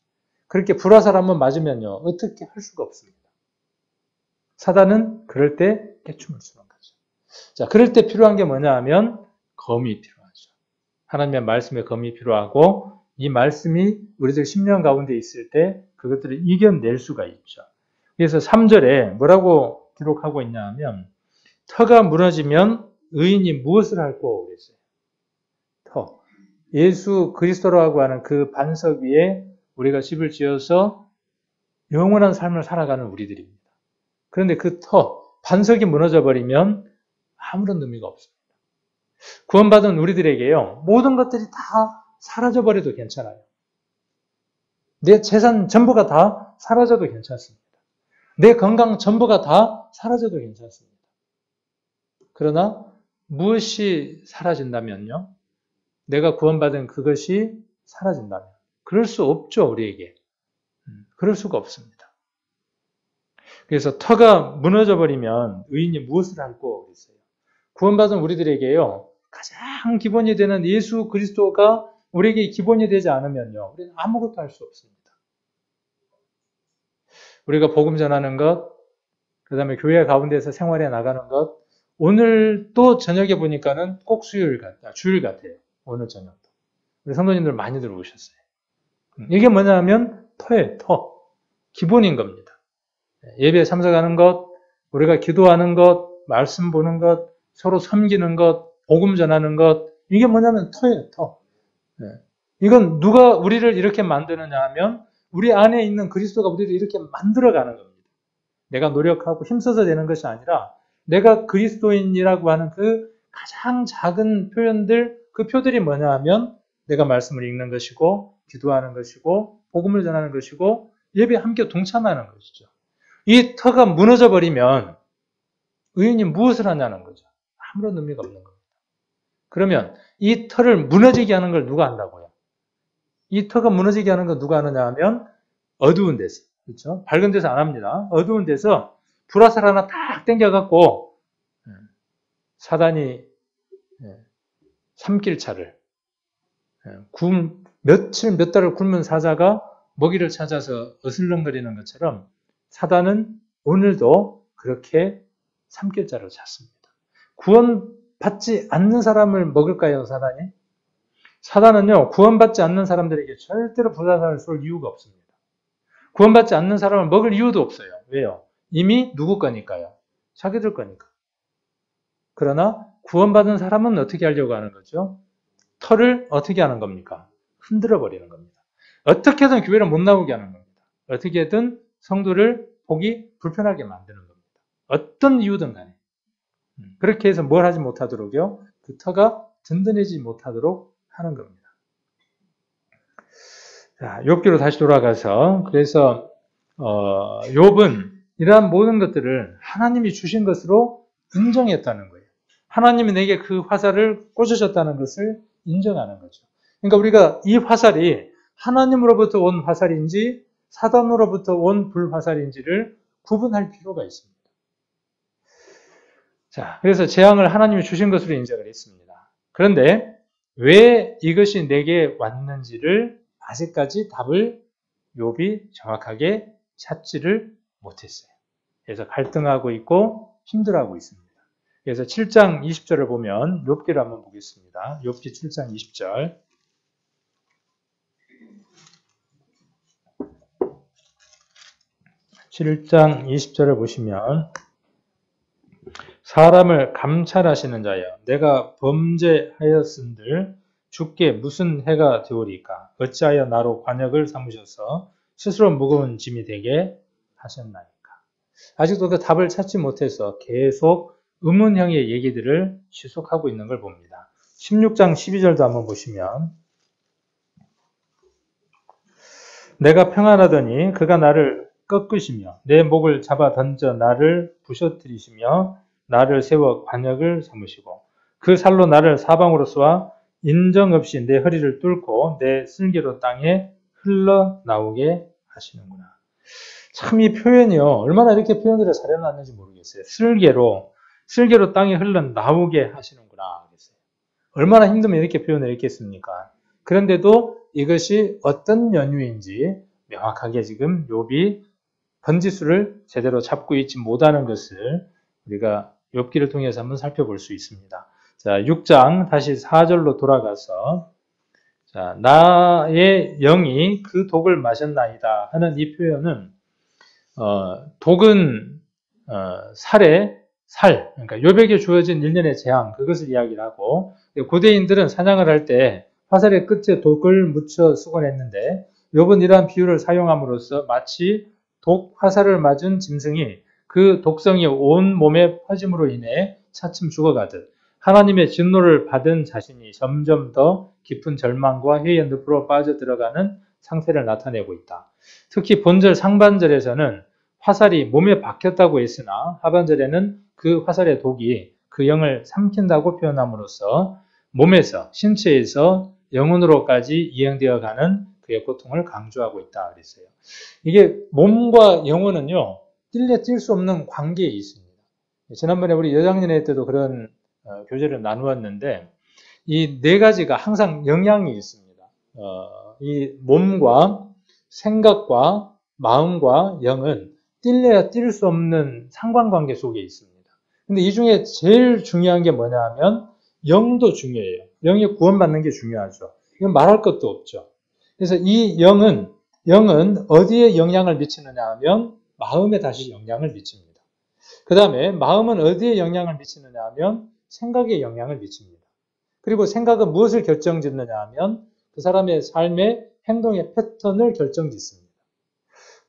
그렇게 불화살 한번 맞으면요, 어떻게 할 수가 없습니다. 사단은 그럴 때 깨춤을 추는 거죠. 자, 그럴 때 필요한 게 뭐냐 하면 검이 필요하죠. 하나님의 말씀의 검이 필요하고 이 말씀이 우리들 10년 가운데 있을 때 그것들을 이겨낼 수가 있죠. 그래서 3절에 뭐라고 기록하고 있냐 하면 터가 무너지면 의인이 무엇을 할꼬 그랬어요. 터. 예수 그리스도라고 하는 그 반석 위에 우리가 집을 지어서 영원한 삶을 살아가는 우리들입니다. 그런데 그 반석이 무너져 버리면 아무런 의미가 없습니다. 구원받은 우리들에게요, 모든 것들이 다 사라져 버려도 괜찮아요. 내 재산 전부가 다 사라져도 괜찮습니다. 내 건강 전부가 다 사라져도 괜찮습니다. 그러나 무엇이 사라진다면요? 내가 구원받은 그것이 사라진다면. 그럴 수 없죠, 우리에게. 그럴 수가 없습니다. 그래서 터가 무너져 버리면 의인이 무엇을 할꼬 그랬어요. 구원받은 우리들에게요, 가장 기본이 되는 예수 그리스도가 우리에게 기본이 되지 않으면요, 우리는 아무것도 할 수 없습니다. 우리가 복음 전하는 것, 그 다음에 교회 가운데서 생활해 나가는 것, 오늘 또 저녁에 보니까는 꼭 주일 같아요. 오늘 저녁도. 우리 성도님들 많이들 오셨어요. 이게 뭐냐 하면 터예요, 터. 기본인 겁니다. 예배에 참석하는 것, 우리가 기도하는 것, 말씀 보는 것, 서로 섬기는 것, 복음 전하는 것, 이게 뭐냐면 터예요, 터. 이건 누가 우리를 이렇게 만드느냐 하면 우리 안에 있는 그리스도가 우리를 이렇게 만들어가는 겁니다. 내가 노력하고 힘써서 되는 것이 아니라 내가 그리스도인이라고 하는 그 가장 작은 표현들, 그 표들이 뭐냐 하면 내가 말씀을 읽는 것이고 기도하는 것이고 복음을 전하는 것이고 예배에 함께 동참하는 것이죠. 이 터가 무너져 버리면 의인이 무엇을 하냐는 거죠. 아무런 의미가 없는 겁니다. 그러면 이 터를 무너지게 하는 걸 누가 한다고요? 이 터가 무너지게 하는 걸 누가 하느냐 하면 어두운 데서, 그렇죠? 밝은 데서 안 합니다. 어두운 데서 불화살 하나 딱 당겨갖고 사단이 삼킬차를 며칠 몇 달을 굶은 사자가 먹이를 찾아서 어슬렁거리는 것처럼 사단은 오늘도 그렇게 삼킬자를 찾습니다. 구원받지 않는 사람을 먹을까요, 사단이? 사단은요, 구원받지 않는 사람들에게 절대로 불화살을 쏠 이유가 없습니다. 구원받지 않는 사람을 먹을 이유도 없어요. 왜요? 이미 누구 거니까요? 자기들 거니까. 그러나 구원받은 사람은 어떻게 하려고 하는 거죠? 터를 어떻게 하는 겁니까? 흔들어 버리는 겁니다. 어떻게든 교회를 못 나오게 하는 겁니다. 어떻게든 성도를 보기 불편하게 만드는 겁니다. 어떤 이유든 간에. 그렇게 해서 뭘 하지 못하도록요? 그 터가 든든해지지 못하도록 하는 겁니다. 자, 욥기로 다시 돌아가서 그래서 욥은 이러한 모든 것들을 하나님이 주신 것으로 인정했다는 거예요. 하나님이 내게 그 화살을 꽂으셨다는 것을 인정하는 거죠. 그러니까 우리가 이 화살이 하나님으로부터 온 화살인지 사단으로부터 온 불화살인지를 구분할 필요가 있습니다. 자, 그래서 재앙을 하나님이 주신 것으로 인정을 했습니다. 그런데 왜 이것이 내게 왔는지를 아직까지 답을 욥이 정확하게 찾지를 못했어요. 그래서 갈등하고 있고 힘들어하고 있습니다. 그래서 7장 20절을 보면 욥기를 한번 보겠습니다. 욥기 7장 20절. (7장 20절을) 보시면 사람을 감찰하시는 자여 내가 범죄하였은들 주께 무슨 해가 되오리까? 어찌하여 나로 관역을 삼으셔서 스스로 무거운 짐이 되게 하셨나이까? 아직도 그 답을 찾지 못해서 계속 의문형의 얘기들을 지속하고 있는 걸 봅니다. 16장 12절도 한번 보시면 내가 평안하더니 그가 나를 꺾으시며 내 목을 잡아 던져 나를 부셔뜨리시며 나를 세워 관역을 삼으시고 그 살로 나를 사방으로 쏘아 인정 없이 내 허리를 뚫고 내 쓸개로 땅에 흘러나오게 하시는구나. 참 이 표현이요. 얼마나 이렇게 표현들을 잘해놨는지 모르겠어요. 쓸개로 땅에 흘러나오게 하시는구나. 얼마나 힘들면 이렇게 표현을 했겠습니까? 그런데도 이것이 어떤 연유인지 명확하게 지금 욥이 번지수를 제대로 잡고 있지 못하는 것을 우리가 욥기를 통해서 한번 살펴볼 수 있습니다. 자, 6장 다시 4절로 돌아가서 자, 나의 영이 그 독을 마셨나이다 하는 이 표현은 독은 살, 그러니까 욥에게 주어진 일련의 재앙, 그것을 이야기를 하고 고대인들은 사냥을 할 때 화살의 끝에 독을 묻혀 쓰곤 했는데 욥은 이러한 비유를 사용함으로써 마치 독 화살을 맞은 짐승이 그 독성이 온 몸에 퍼짐으로 인해 차츰 죽어가듯 하나님의 진노를 받은 자신이 점점 더 깊은 절망과 회의 늪으로 빠져들어가는 상태를 나타내고 있다. 특히 본절 상반절에서는 화살이 몸에 박혔다고 했으나 하반절에는 그 화살의 독이 그 영을 삼킨다고 표현함으로써 몸에서, 신체에서 영혼으로까지 이행되어 가는 그의 고통을 강조하고 있다 그랬어요. 이게 몸과 영혼은요, 뛸래 뛸 수 없는 관계에 있습니다. 지난번에 우리 여장년회 때도 그런 교제를 나누었는데 이 네 가지가 항상 영향이 있습니다. 이 몸과 생각과 마음과 영은 뛸래야 뛸 수 없는 상관관계 속에 있습니다. 근데 이 중에 제일 중요한 게 뭐냐 하면 영도 중요해요. 영이 구원받는 게 중요하죠. 이건 말할 것도 없죠. 그래서 이 영은 어디에 영향을 미치느냐 하면 마음에 다시 영향을 미칩니다. 그 다음에 마음은 어디에 영향을 미치느냐 하면 생각에 영향을 미칩니다. 그리고 생각은 무엇을 결정짓느냐 하면 그 사람의 삶의 행동의 패턴을 결정짓습니다.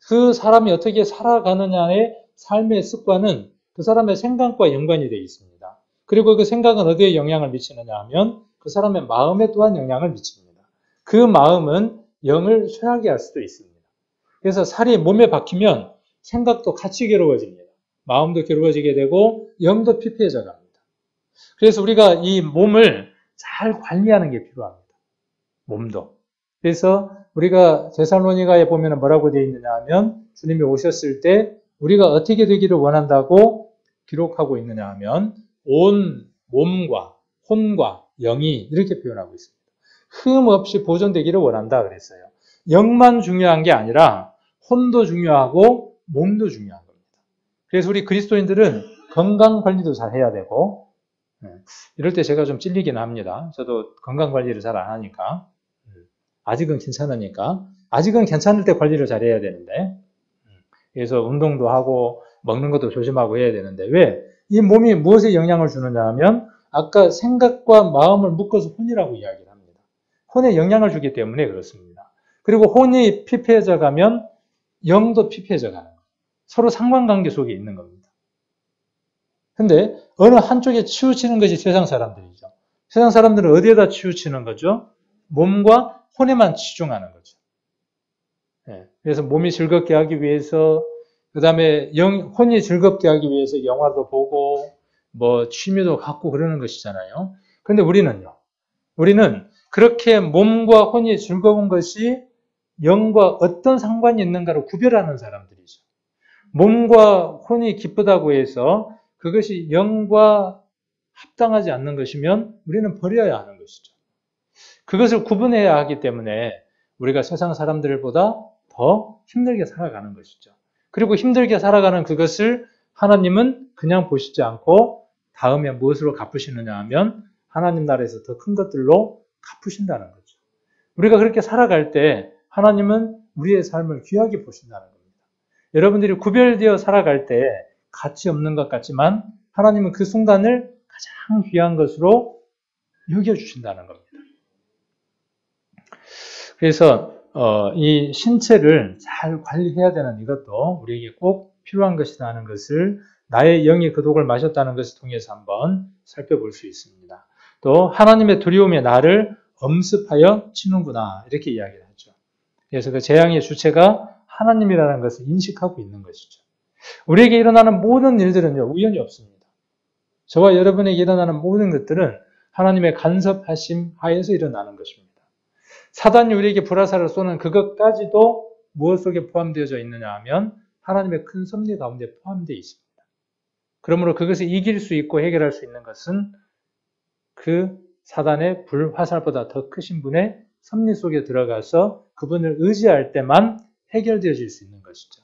그 사람이 어떻게 살아가느냐의 삶의 습관은 그 사람의 생각과 연관이 되어 있습니다. 그리고 그 생각은 어디에 영향을 미치느냐 하면 그 사람의 마음에 또한 영향을 미칩니다. 그 마음은 영을 쇠하게 할 수도 있습니다. 그래서 살이 몸에 박히면 생각도 같이 괴로워집니다. 마음도 괴로워지게 되고 영도 피폐해져 갑니다. 그래서 우리가 이 몸을 잘 관리하는 게 필요합니다. 몸도. 그래서 우리가 데살로니가에 보면 뭐라고 되어 있느냐 하면 주님이 오셨을 때 우리가 어떻게 되기를 원한다고 기록하고 있느냐 하면 온 몸과 혼과 영이 이렇게 표현하고 있습니다. 흠 없이 보존되기를 원한다 그랬어요. 영만 중요한 게 아니라 혼도 중요하고 몸도 중요한 겁니다. 그래서 우리 그리스도인들은 건강 관리도 잘 해야 되고 이럴 때 제가 좀 찔리긴 합니다. 저도 건강 관리를 잘 안 하니까 아직은 괜찮으니까 아직은 괜찮을 때 관리를 잘 해야 되는데 그래서 운동도 하고 먹는 것도 조심하고 해야 되는데 왜? 이 몸이 무엇에 영향을 주느냐 하면 아까 생각과 마음을 묶어서 혼이라고 이야기를 합니다. 혼에 영향을 주기 때문에 그렇습니다. 그리고 혼이 피폐해져 가면 영도 피폐해져 가는 거예요. 서로 상관관계 속에 있는 겁니다. 근데 어느 한쪽에 치우치는 것이 세상 사람들이죠. 세상 사람들은 어디에다 치우치는 거죠? 몸과 혼에만 치중하는 거죠. 그래서 몸이 즐겁게 하기 위해서 그 다음에 혼이 즐겁게 하기 위해서 영화도 보고 뭐 취미도 갖고 그러는 것이잖아요. 그런데 우리는요. 우리는 그렇게 몸과 혼이 즐거운 것이 영과 어떤 상관이 있는가를 구별하는 사람들이죠. 몸과 혼이 기쁘다고 해서 그것이 영과 합당하지 않는 것이면 우리는 버려야 하는 것이죠. 그것을 구분해야 하기 때문에 우리가 세상 사람들보다 더 힘들게 살아가는 것이죠. 그리고 힘들게 살아가는 그것을 하나님은 그냥 보시지 않고 다음에 무엇으로 갚으시느냐 하면 하나님 나라에서 더 큰 것들로 갚으신다는 거죠. 우리가 그렇게 살아갈 때 하나님은 우리의 삶을 귀하게 보신다는 겁니다. 여러분들이 구별되어 살아갈 때 가치 없는 것 같지만 하나님은 그 순간을 가장 귀한 것으로 여겨주신다는 겁니다. 그래서 이 신체를 잘 관리해야 되는 이것도 우리에게 꼭 필요한 것이라는 것을 나의 영이 그 독을 마셨다는 것을 통해서 한번 살펴볼 수 있습니다. 또 하나님의 두려움이 나를 엄습하여 치는구나 이렇게 이야기를 하죠. 그래서 그 재앙의 주체가 하나님이라는 것을 인식하고 있는 것이죠. 우리에게 일어나는 모든 일들은요 우연이 없습니다. 저와 여러분에게 일어나는 모든 것들은 하나님의 간섭하심 하에서 일어나는 것입니다. 사단이 우리에게 불화살을 쏘는 그것까지도 무엇 속에 포함되어져 있느냐 하면 하나님의 큰 섭리 가운데 포함되어 있습니다. 그러므로 그것을 이길 수 있고 해결할 수 있는 것은 그 사단의 불화살보다 더 크신 분의 섭리 속에 들어가서 그분을 의지할 때만 해결되어질 수 있는 것이죠.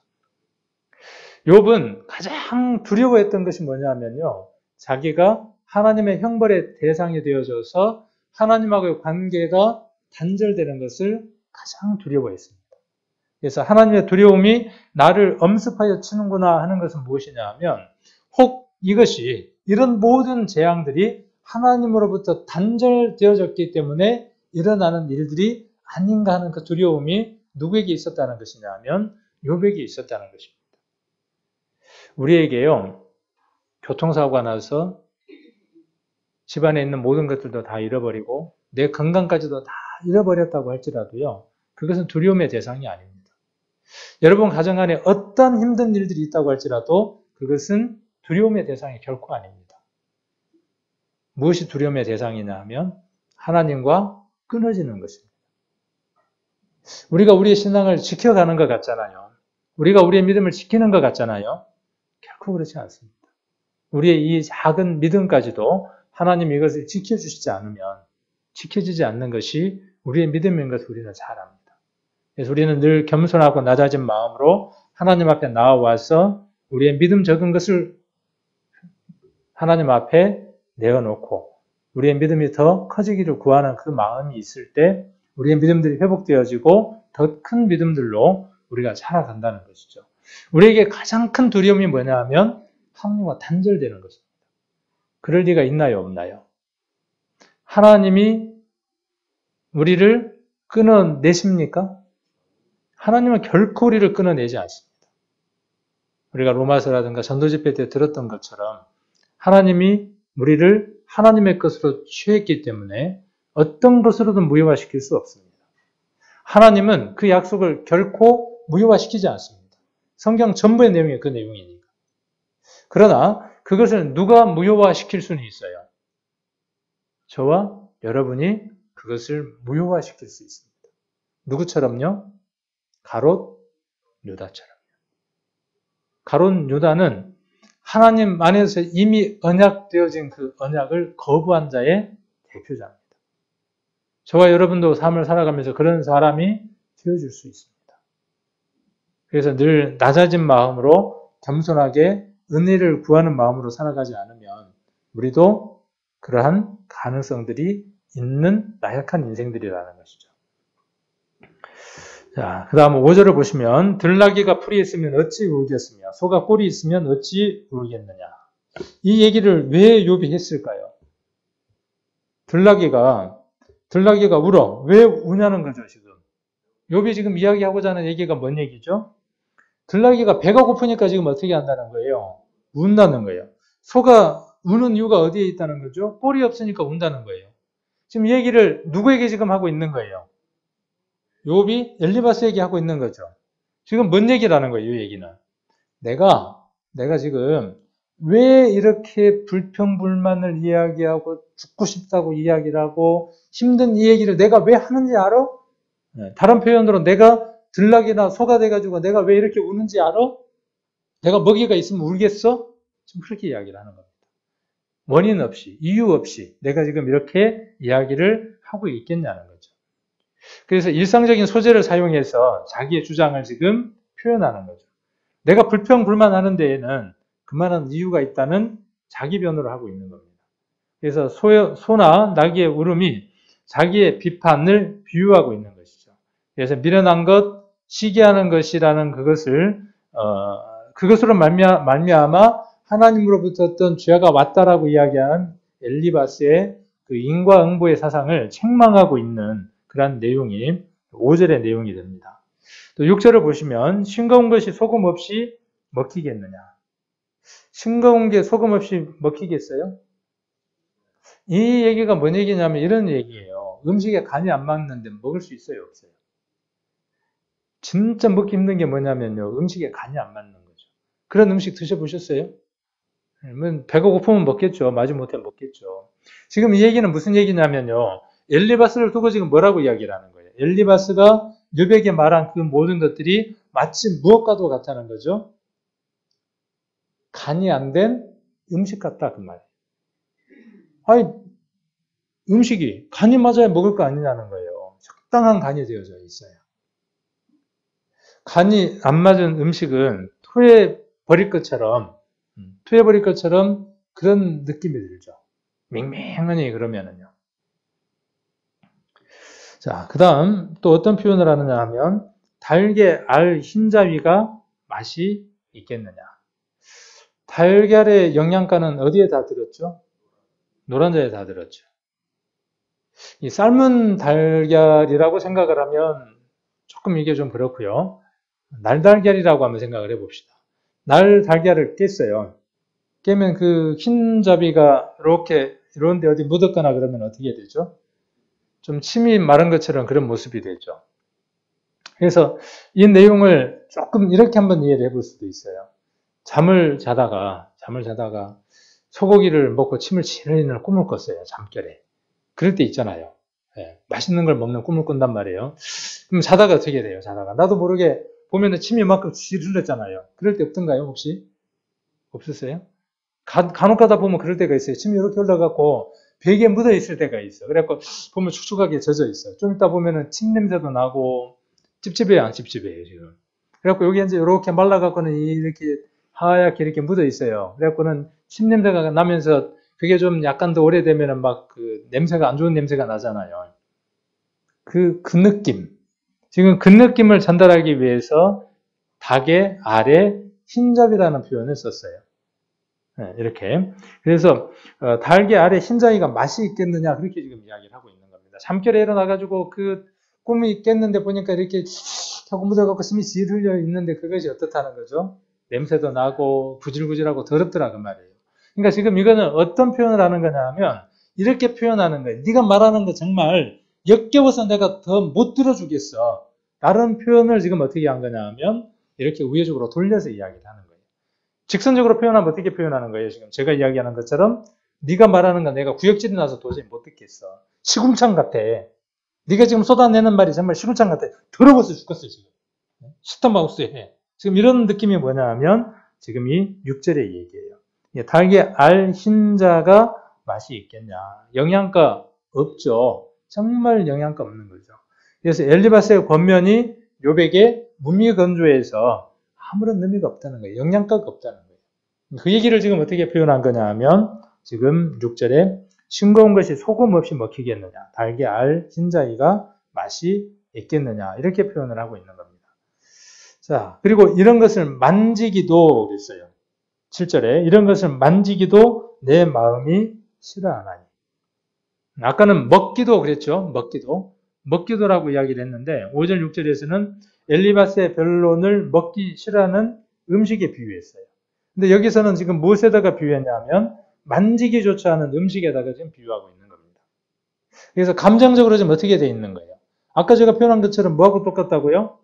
욥은 가장 두려워했던 것이 뭐냐면요. 자기가 하나님의 형벌의 대상이 되어져서 하나님하고의 관계가 단절되는 것을 가장 두려워했습니다. 그래서 하나님의 두려움이 나를 엄습하여 치는구나 하는 것은 무엇이냐 하면 혹 이것이 이런 모든 재앙들이 하나님으로부터 단절되어졌기 때문에 일어나는 일들이 아닌가 하는 그 두려움이 누구에게 있었다는 것이냐 하면 욥에게 있었다는 것입니다. 우리에게요 교통사고가 나서 집안에 있는 모든 것들도 다 잃어버리고 내 건강까지도 다 잃어버렸다고 할지라도요 그것은 두려움의 대상이 아닙니다. 여러분 가정 안에 어떤 힘든 일들이 있다고 할지라도 그것은 두려움의 대상이 결코 아닙니다. 무엇이 두려움의 대상이냐 하면 하나님과 끊어지는 것입니다. 우리가 우리의 신앙을 지켜가는 것 같잖아요. 우리가 우리의 믿음을 지키는 것 같잖아요. 결코 그렇지 않습니다. 우리의 이 작은 믿음까지도 하나님 이것을 지켜주시지 않으면 지켜지지 않는 것이 우리의 믿음인 것을 우리는 잘 압니다. 그래서 우리는 늘 겸손하고 낮아진 마음으로 하나님 앞에 나와서 우리의 믿음 적은 것을 하나님 앞에 내어놓고 우리의 믿음이 더 커지기를 구하는 그 마음이 있을 때 우리의 믿음들이 회복되어지고 더 큰 믿음들로 우리가 살아간다는 것이죠. 우리에게 가장 큰 두려움이 뭐냐 하면 하나님과 단절되는 것입니다. 그럴 리가 있나요? 없나요? 하나님이 우리를 끊어내십니까? 하나님은 결코 우리를 끊어내지 않습니다. 우리가 로마서라든가 전도집회 때 들었던 것처럼 하나님이 우리를 하나님의 것으로 취했기 때문에 어떤 것으로든 무효화시킬 수 없습니다. 하나님은 그 약속을 결코 무효화시키지 않습니다. 성경 전부의 내용이 그 내용이니까. 그러나 그것을 누가 무효화시킬 수는 있어요. 저와 여러분이 그것을 무효화시킬 수 있습니다. 누구처럼요? 가롯 유다처럼요. 가롯 유다는 하나님 안에서 이미 언약되어진 그 언약을 거부한 자의 대표자입니다. 저와 여러분도 삶을 살아가면서 그런 사람이 되어줄 수 있습니다. 그래서 늘 낮아진 마음으로 겸손하게 은혜를 구하는 마음으로 살아가지 않으면 우리도 그러한 가능성들이 있는 나약한 인생들이라는 것이죠. 자, 그 다음 5절을 보시면 들나귀가 풀이 있으면 어찌 울겠으며 소가 꼴이 있으면 어찌 울겠느냐. 이 얘기를 왜 욥이 했을까요? 들나귀가 울어. 왜 우냐는 거죠, 지금. 욥이 지금 이야기하고자 하는 얘기가 뭔 얘기죠? 들나귀가 배가 고프니까 지금 어떻게 한다는 거예요? 운다는 거예요. 소가 우는 이유가 어디에 있다는 거죠? 꼴이 없으니까 운다는 거예요. 지금 이 얘기를 누구에게 지금 하고 있는 거예요? 욥이 엘리바스에게 하고 있는 거죠. 지금 뭔 얘기라는 거예요, 이 얘기는? 내가 지금 왜 이렇게 불평불만을 이야기하고 죽고 싶다고 이야기를 하고 힘든 이 얘기를 내가 왜 하는지 알아? 다른 표현으로 내가 들나귀나 소가 돼가지고 내가 왜 이렇게 우는지 알아? 내가 먹이가 있으면 울겠어? 지금 그렇게 이야기를 하는 겁니다. 원인 없이, 이유 없이 내가 지금 이렇게 이야기를 하고 있겠냐는 거죠. 그래서 일상적인 소재를 사용해서 자기의 주장을 지금 표현하는 거죠. 내가 불평불만하는 데에는 그만한 이유가 있다는 자기 변호를 하고 있는 겁니다. 그래서 소나 나귀의 울음이 자기의 비판을 비유하고 있는 것이죠. 그래서 미련한 것, 시기하는 것이라는 그것으로 말미암아 하나님으로부터 어떤 죄가 왔다라고 이야기하는 엘리바스의 그 인과응보의 사상을 책망하고 있는 그런 내용이 5절의 내용이 됩니다. 또 6절을 보시면 싱거운 것이 소금 없이 먹히겠느냐. 싱거운 게 소금 없이 먹히겠어요? 이 얘기가 뭔 얘기냐면 이런 얘기예요. 음식에 간이 안 맞는데 먹을 수 있어요, 없어요? 진짜 먹기 힘든 게 뭐냐면요. 음식에 간이 안 맞는 거죠. 그런 음식 드셔보셨어요? 배가 고프면 먹겠죠. 마지못해 먹겠죠. 지금 이 얘기는 무슨 얘기냐면요. 엘리바스를 두고 지금 뭐라고 이야기를 하는 거예요? 엘리바스가 욥에게 말한 그 모든 것들이 마치 무엇과도 같다는 거죠. 간이 안 된 음식 같다 그 말이에요. 아니 음식이 간이 맞아야 먹을 거 아니냐는 거예요. 적당한 간이 되어져 있어요. 간이 안 맞은 음식은 토해 버릴 것처럼 그런 느낌이 들죠. 맹맹하니 그러면은요. 자, 그 다음 또 어떤 표현을 하느냐 하면 달걀 알 흰자위가 맛이 있겠느냐. 달걀의 영양가는 어디에 다 들었죠? 노란자에 다 들었죠. 이 삶은 달걀이라고 생각을 하면 조금 이게 좀 그렇고요. 날달걀이라고 한번 생각을 해봅시다. 날달걀을 깼어요. 깨면 그 흰자위가 이렇게 이런데 어디 묻었거나 그러면 어떻게 되죠? 좀 침이 마른 것처럼 그런 모습이 되죠. 그래서 이 내용을 조금 이렇게 한번 이해를 해볼 수도 있어요. 잠을 자다가 소고기를 먹고 침을 지르는 꿈을 꿨어요. 잠결에. 그럴 때 있잖아요. 네, 맛있는 걸 먹는 꿈을 꾼단 말이에요. 그럼 자다가 어떻게 돼요? 자다가 나도 모르게 보면은 침이 막 지르렀잖아요. 그럴 때 없던가요? 혹시? 없었어요? 간혹 가다 보면 그럴 때가 있어요. 침이 이렇게 올라가고 베개에 묻어 있을 때가 있어. 그래갖고 보면 축축하게 젖어 있어. 좀 이따 보면은 침 냄새도 나고 찝찝해요, 안 찝찝해요, 지금. 그래갖고 여기 이제 이렇게 말라갖고는 이렇게 하얗게 이렇게 묻어 있어요. 그래갖고는 침 냄새가 나면서 그게 좀 약간 더 오래되면은 막 그 냄새가 안 좋은 냄새가 나잖아요. 그 느낌. 지금 그 느낌을 전달하기 위해서 닭의 알에 흰잡이라는 표현을 썼어요. 네, 이렇게. 그래서 달걀 알에 흰자위가 맛이 있겠느냐 그렇게 지금 이야기를 하고 있는 겁니다. 잠결에 일어나가지고 그 꿈이 깼는데 보니까 이렇게 하고 묻어갖고 숨이 질 흘려 있는데 그것이 어떻다는 거죠? 냄새도 나고 구질구질하고 더럽더라 그 말이에요. 그러니까 지금 이거는 어떤 표현을 하는 거냐 하면 이렇게 표현하는 거예요. 네가 말하는 거 정말 역겨워서 내가 더 못 들어주겠어. 다른 표현을 지금 어떻게 한 거냐 하면 이렇게 우회적으로 돌려서 이야기를 하는 거예요. 직선적으로 표현하면 어떻게 표현하는 거예요? 지금 제가 이야기하는 것처럼 네가 말하는 거 내가 구역질이 나서 도저히 못 듣겠어. 시궁창 같아. 네가 지금 쏟아내는 말이 정말 시궁창 같아. 더러워서 죽겠어 지금. 시터마우스에. 지금 이런 느낌이 뭐냐 하면 지금 이 6절의 얘기예요. 달게 알 흰자가 맛이 있겠냐. 영양가 없죠. 정말 영양가 없는 거죠. 그래서 엘리바스의 권면이 욥에게 무미건조해서 아무런 의미가 없다는 거예요. 영양가가 없다는 거예요. 그 얘기를 지금 어떻게 표현한 거냐 하면 지금 6절에 싱거운 것이 소금 없이 먹히겠느냐. 달게 알 흰자이가 맛이 있겠느냐. 이렇게 표현을 하고 있는 겁니다. 자, 그리고 이런 것을 만지기도 그랬어요. 7절에 이런 것을 만지기도 내 마음이 싫어하나니. 아까는 먹기도 그랬죠. 먹기도라고 이야기를 했는데 5절 6절에서는 엘리바스의 변론을 먹기 싫어하는 음식에 비유했어요. 근데 여기서는 지금 무엇에다가 비유했냐면 만지기조차 하는 음식에다가 지금 비유하고 있는 겁니다. 그래서 감정적으로 지금 어떻게 돼 있는 거예요? 아까 제가 표현한 것처럼 뭐하고 똑같다고요?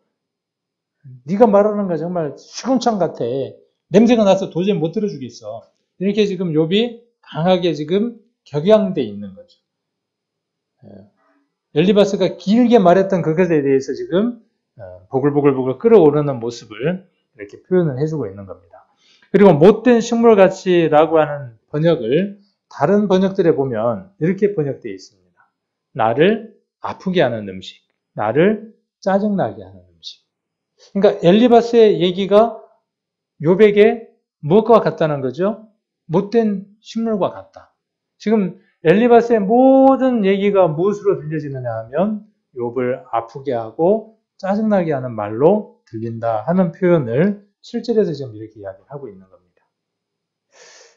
네가 말하는 거 정말 시궁창 같아. 냄새가 나서 도저히 못 들어주겠어. 이렇게 지금 욥이 강하게 지금 격양돼 있는 거죠. 엘리바스가 길게 말했던 그것에 대해서 지금 보글보글 끓어오르는 모습을 이렇게 표현을 해주고 있는 겁니다. 그리고 못된 식물같이라고 하는 번역을 다른 번역들에 보면 이렇게 번역되어 있습니다. 나를 아프게 하는 음식, 나를 짜증나게 하는 음식. 그러니까 엘리바스의 얘기가 욥에게 무엇과 같다는 거죠? 못된 식물과 같다. 지금 엘리바스의 모든 얘기가 무엇으로 들려지느냐 하면 욥을 아프게 하고 짜증나게 하는 말로 들린다 하는 표현을 7절에서 지금 이렇게 이야기를 하고 있는 겁니다.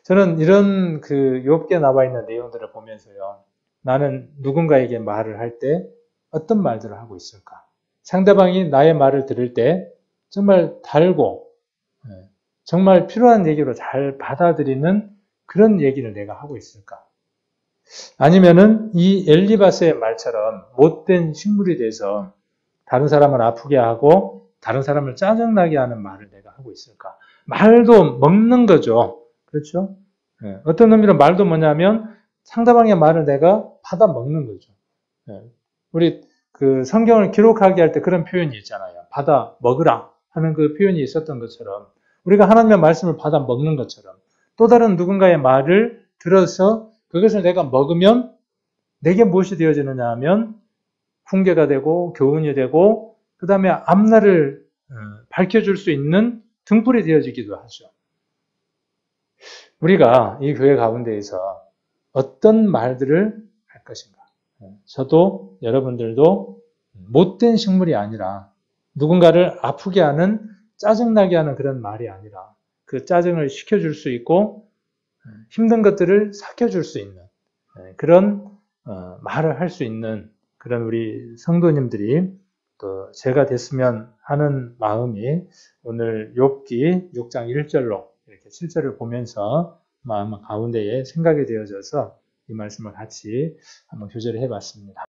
저는 이런 그 욥기에 나와 있는 내용들을 보면서요. 나는 누군가에게 말을 할 때 어떤 말들을 하고 있을까? 상대방이 나의 말을 들을 때 정말 달고 정말 필요한 얘기로 잘 받아들이는 그런 얘기를 내가 하고 있을까? 아니면은 이 엘리바스의 말처럼 못된 식물이 돼서 다른 사람을 아프게 하고 다른 사람을 짜증나게 하는 말을 내가 하고 있을까? 말도 먹는 거죠. 그렇죠? 어떤 의미로 말도 뭐냐면 상대방의 말을 내가 받아 먹는 거죠. 우리 그 성경을 기록하게 할 때 그런 표현이 있잖아요. 받아 먹으라 하는 그 표현이 있었던 것처럼 우리가 하나님의 말씀을 받아 먹는 것처럼 또 다른 누군가의 말을 들어서 그것을 내가 먹으면 내게 무엇이 되어지느냐 하면 훈계가 되고 교훈이 되고 그 다음에 앞날을 밝혀줄 수 있는 등불이 되어지기도 하죠. 우리가 이 교회 가운데에서 어떤 말들을 할 것인가. 저도 여러분들도 못된 식물이 아니라 누군가를 아프게 하는 짜증나게 하는 그런 말이 아니라 그 짜증을 식혀줄 수 있고 힘든 것들을 삭혀줄 수 있는 그런 말을 할 수 있는 그런 우리 성도님들이 또 제가 됐으면 하는 마음이 오늘 욥기 6장 1절로 이렇게 7절을 보면서 마음 가운데에 생각이 되어져서 이 말씀을 같이 한번 교제를 해봤습니다.